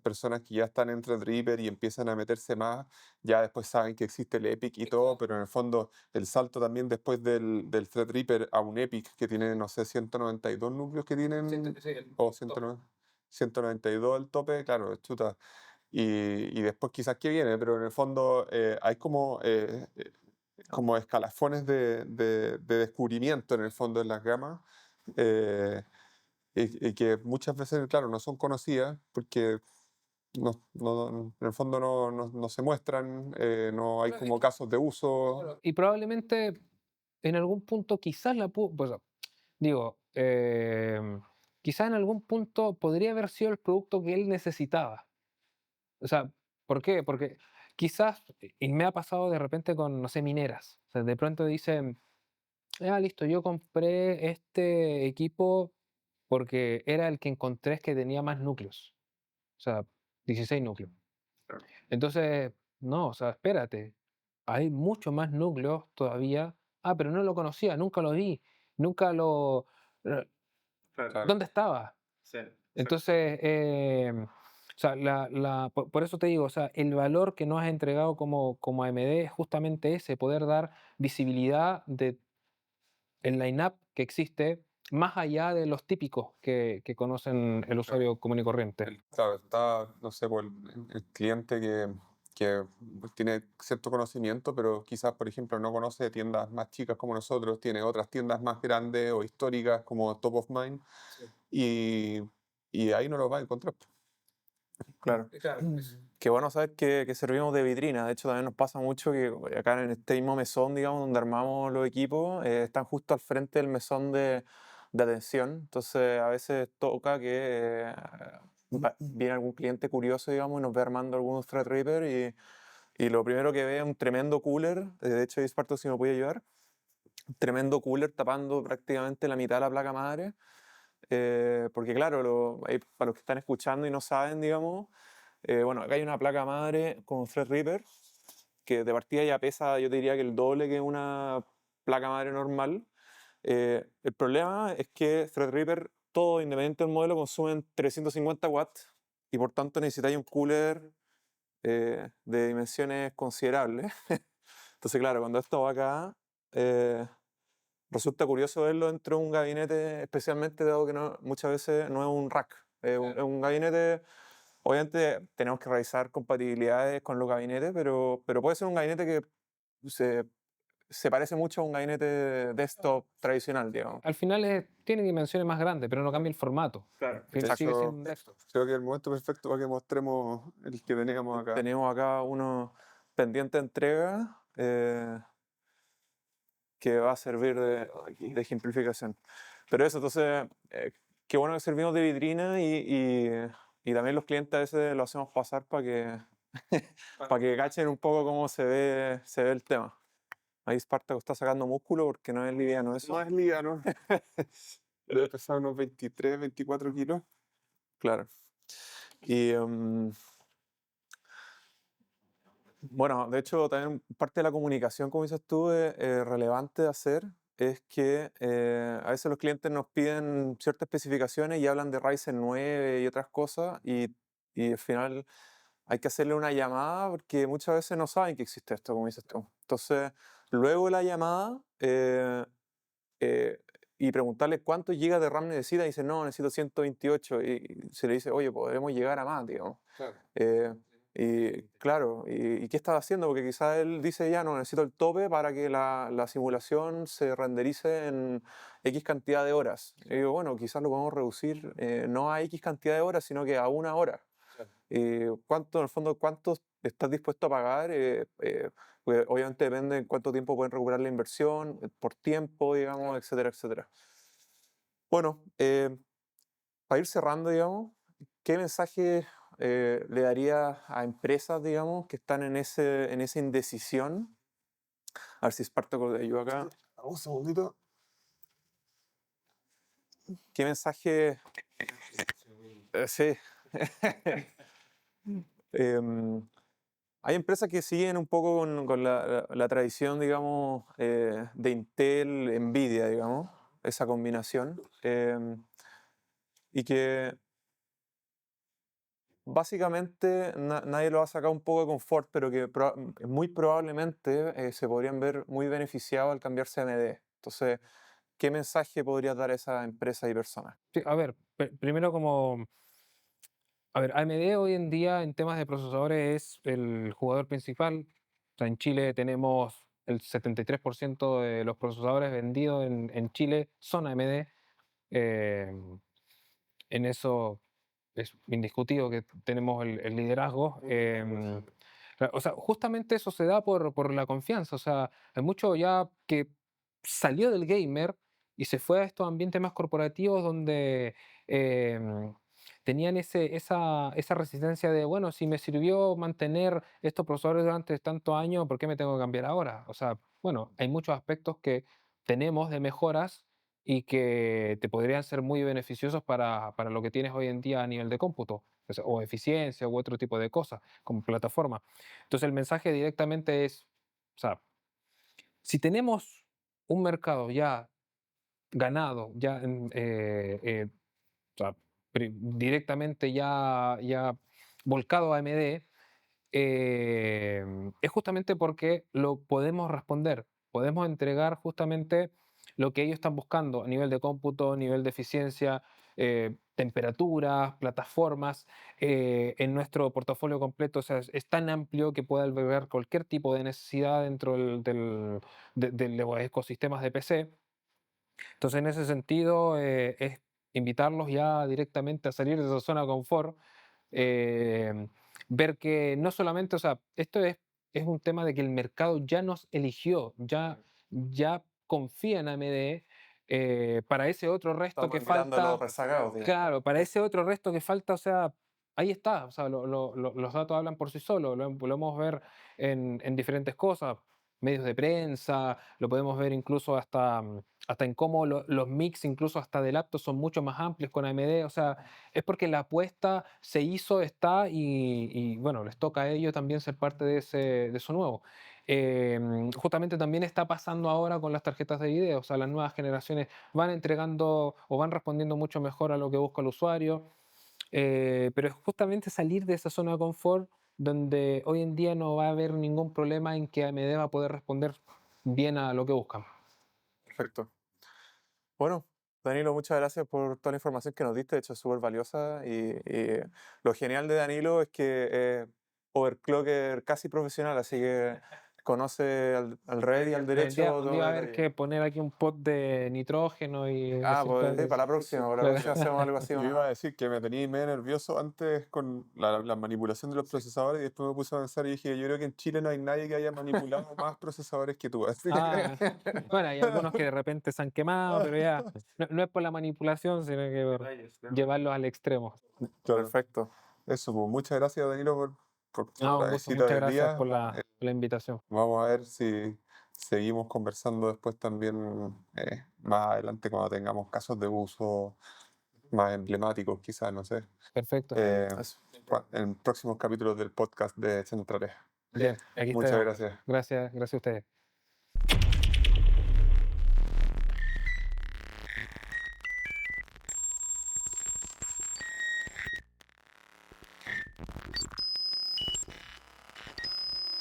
personas que ya están en Threadripper y empiezan a meterse más, ya después saben que existe el Epic y todo, pero en el fondo el salto también después del Threadripper a un Epic que tiene, no sé, 192 núcleos que tienen, Sí, el o top. 192 el tope, claro, es chuta. Y después quizás que viene, pero en el fondo hay como escalafones de descubrimiento en el fondo en las gamas. eh, y que muchas veces, claro, no son conocidas porque en el fondo no se muestran, no hay Claro, es como que, casos de uso. claro, y probablemente en algún punto quizás pues, digo, quizás en algún punto podría haber sido el producto que él necesitaba. O sea, ¿por qué? Porque quizás, y me ha pasado de repente con, no sé, mineras. O sea, de pronto dicen, ah, listo, yo compré este equipo porque era el que encontré que tenía más núcleos. O sea, 16 núcleos. Claro. Entonces, no, o sea, espérate. Hay mucho más núcleos todavía. Ah, pero no lo conocía, nunca lo vi, nunca lo... Claro. ¿Dónde estaba? Sí. Entonces, o sea, por eso te digo, o sea, el valor que nos has entregado como AMD es justamente ese, poder dar visibilidad de el line-up que existe más allá de los típicos que conocen el usuario común y corriente. Claro, está, no sé, por el cliente que tiene cierto conocimiento, pero quizás, por ejemplo, no conoce tiendas más chicas como nosotros, tiene otras tiendas más grandes o históricas como Top of Mind, y, y ahí no los va a encontrar. Claro. Claro. Qué bueno saber que servimos de vitrina. De hecho, también nos pasa mucho que acá en este mismo mesón, digamos, donde armamos los equipos, están justo al frente del mesón de atención. Entonces, a veces toca que viene algún cliente curioso, digamos, y nos ve armando algunos Threadripper y lo primero que ve es un tremendo cooler. De hecho, Isparto, si me puede ayudar. Un tremendo cooler tapando prácticamente la mitad de la placa madre. Porque claro, ahí para los que están escuchando y no saben, digamos, bueno, acá hay una placa madre con Threadripper que de partida ya pesa, yo te diría que el doble que una placa madre normal. El problema es que Threadripper, todo independiente del modelo, consumen 350 watts y por tanto necesitáis un cooler de dimensiones considerables. Entonces, claro, cuando esto va acá, resulta curioso verlo dentro de un gabinete, especialmente dado que muchas veces no es un rack, es un gabinete. Obviamente tenemos que revisar compatibilidades con los gabinetes, pero puede ser un gabinete que se, se parece mucho a un gabinete desktop tradicional, digamos. Al final tiene dimensiones más grandes, pero no cambia el formato. Claro. Sigue Exacto. siendo un desktop. Creo que es el momento perfecto para que mostremos el que teníamos acá. Tenemos acá uno pendiente de entrega que va a servir de ejemplificación. Pero eso, entonces, qué bueno que servimos de vitrina y también los clientes a veces lo hacemos pasar para que, para que cachen un poco cómo se ve el tema. Ahí Spartaco está sacando músculo porque no es liviano eso. No es liviano. Debe pesar unos 23, 24 kilos. Claro. Y bueno, de hecho, también parte de la comunicación, como dices tú, es relevante de hacer. Es que a veces los clientes nos piden ciertas especificaciones y hablan de Ryzen 9 y otras cosas, y al final hay que hacerle una llamada porque muchas veces no saben que existe esto, como dices tú. Entonces, luego de la llamada eh, y preguntarle cuántos gigas de RAM necesita, y dice, no, necesito 128, y se le dice, oye, podemos llegar a más, digamos. Claro. Y claro, ¿y qué estás haciendo? Porque quizás él dice, ya no, necesito el tope para que la simulación se renderice en X cantidad de horas. Y digo, bueno, quizás lo podemos reducir no a X cantidad de horas, sino que a una hora. Claro. ¿Cuánto, en el fondo, cuánto estás dispuesto a pagar? Pues obviamente depende de cuánto tiempo pueden recuperar la inversión, por tiempo, digamos, etcétera, etcétera. Bueno, para ir cerrando, digamos, ¿qué mensaje le daría a empresas, digamos, que están en esa indecisión? A ver si Espartaco te ayuda acá. Un segundito. ¿Qué mensaje? Sí. Em, Hay empresas que siguen un poco con la tradición, digamos, de Intel, Nvidia, digamos, esa combinación, y que básicamente nadie lo ha sacado un poco de confort, pero que muy probablemente se podrían ver muy beneficiados al cambiarse a AMD. Entonces, ¿qué mensaje podrías dar a esas empresas y personas? Sí, a ver, primero a ver, AMD hoy en día en temas de procesadores es el jugador principal. O sea, en Chile tenemos el 73% de los procesadores vendidos en Chile son AMD. En eso es indiscutido que tenemos el liderazgo. O sea, justamente eso se da por la confianza. O sea, hay mucho ya que salió del gamer y se fue a estos ambientes más corporativos donde tenían esa resistencia de, bueno, si me sirvió mantener estos procesadores durante tantos años, ¿por qué me tengo que cambiar ahora? O sea, bueno, hay muchos aspectos que tenemos de mejoras y que te podrían ser muy beneficiosos para lo que tienes hoy en día a nivel de cómputo, o eficiencia u otro tipo de cosas, como plataforma. Entonces el mensaje directamente es, o sea, si tenemos un mercado ya ganado, ya o sea, directamente ya volcado a AMD, es justamente porque lo podemos responder, podemos entregar justamente lo que ellos están buscando a nivel de cómputo, nivel de eficiencia, temperaturas, plataformas, en nuestro portafolio completo. O sea, es tan amplio que puede albergar cualquier tipo de necesidad dentro de los ecosistemas de PC. Entonces, en ese sentido, es invitarlos ya directamente a salir de esa zona de confort, eh, ver que no solamente, o sea, es un tema de que el mercado ya nos eligió, ya confía en AMD, para ese otro resto Estamos que mirando a los falta, rezagados, digamos. claro, para ese otro resto que falta, o sea, ahí está, o sea, los datos hablan por sí solos, lo podemos ver en diferentes cosas, medios de prensa, lo podemos ver incluso hasta en cómo los mix, incluso hasta de laptops, son mucho más amplios con AMD. O sea, es porque la apuesta se hizo, está y, bueno, les toca a ellos también ser parte de eso nuevo. Justamente también está pasando ahora con las tarjetas de video. O sea, las nuevas generaciones van entregando o van respondiendo mucho mejor a lo que busca el usuario. Pero es justamente salir de esa zona de confort donde hoy en día no va a haber ningún problema en que AMD va a poder responder bien a lo que buscan. Perfecto. Bueno, Danilo, muchas gracias por toda la información que nos diste, de hecho es súper valiosa y lo genial de Danilo es que es overclocker casi profesional, así que conoce al red y al Un derecho día, todos un los día va a haber detalles. que poner aquí un pot de nitrógeno y Ah, desinflar. pues para la próxima hacemos algo así. Yo iba a decir que me tenía medio nervioso antes con la manipulación de los procesadores y después me puse a pensar y dije, yo creo que en Chile no hay nadie que haya manipulado más procesadores que tú. Así Ah, bueno, hay algunos que de repente se han quemado, pero ya no es por la manipulación, sino que por llevarlos al extremo. claro, Perfecto. eso, pues muchas gracias Danilo por No, la un gusto, visita muchas del gracias día. por la invitación. Vamos a ver si seguimos conversando después también más adelante cuando tengamos casos de uso más emblemáticos, quizás, no sé. Perfecto. Eso. En próximos capítulos del podcast de Centrales. Bien, aquí Muchas está. gracias. Gracias a ustedes.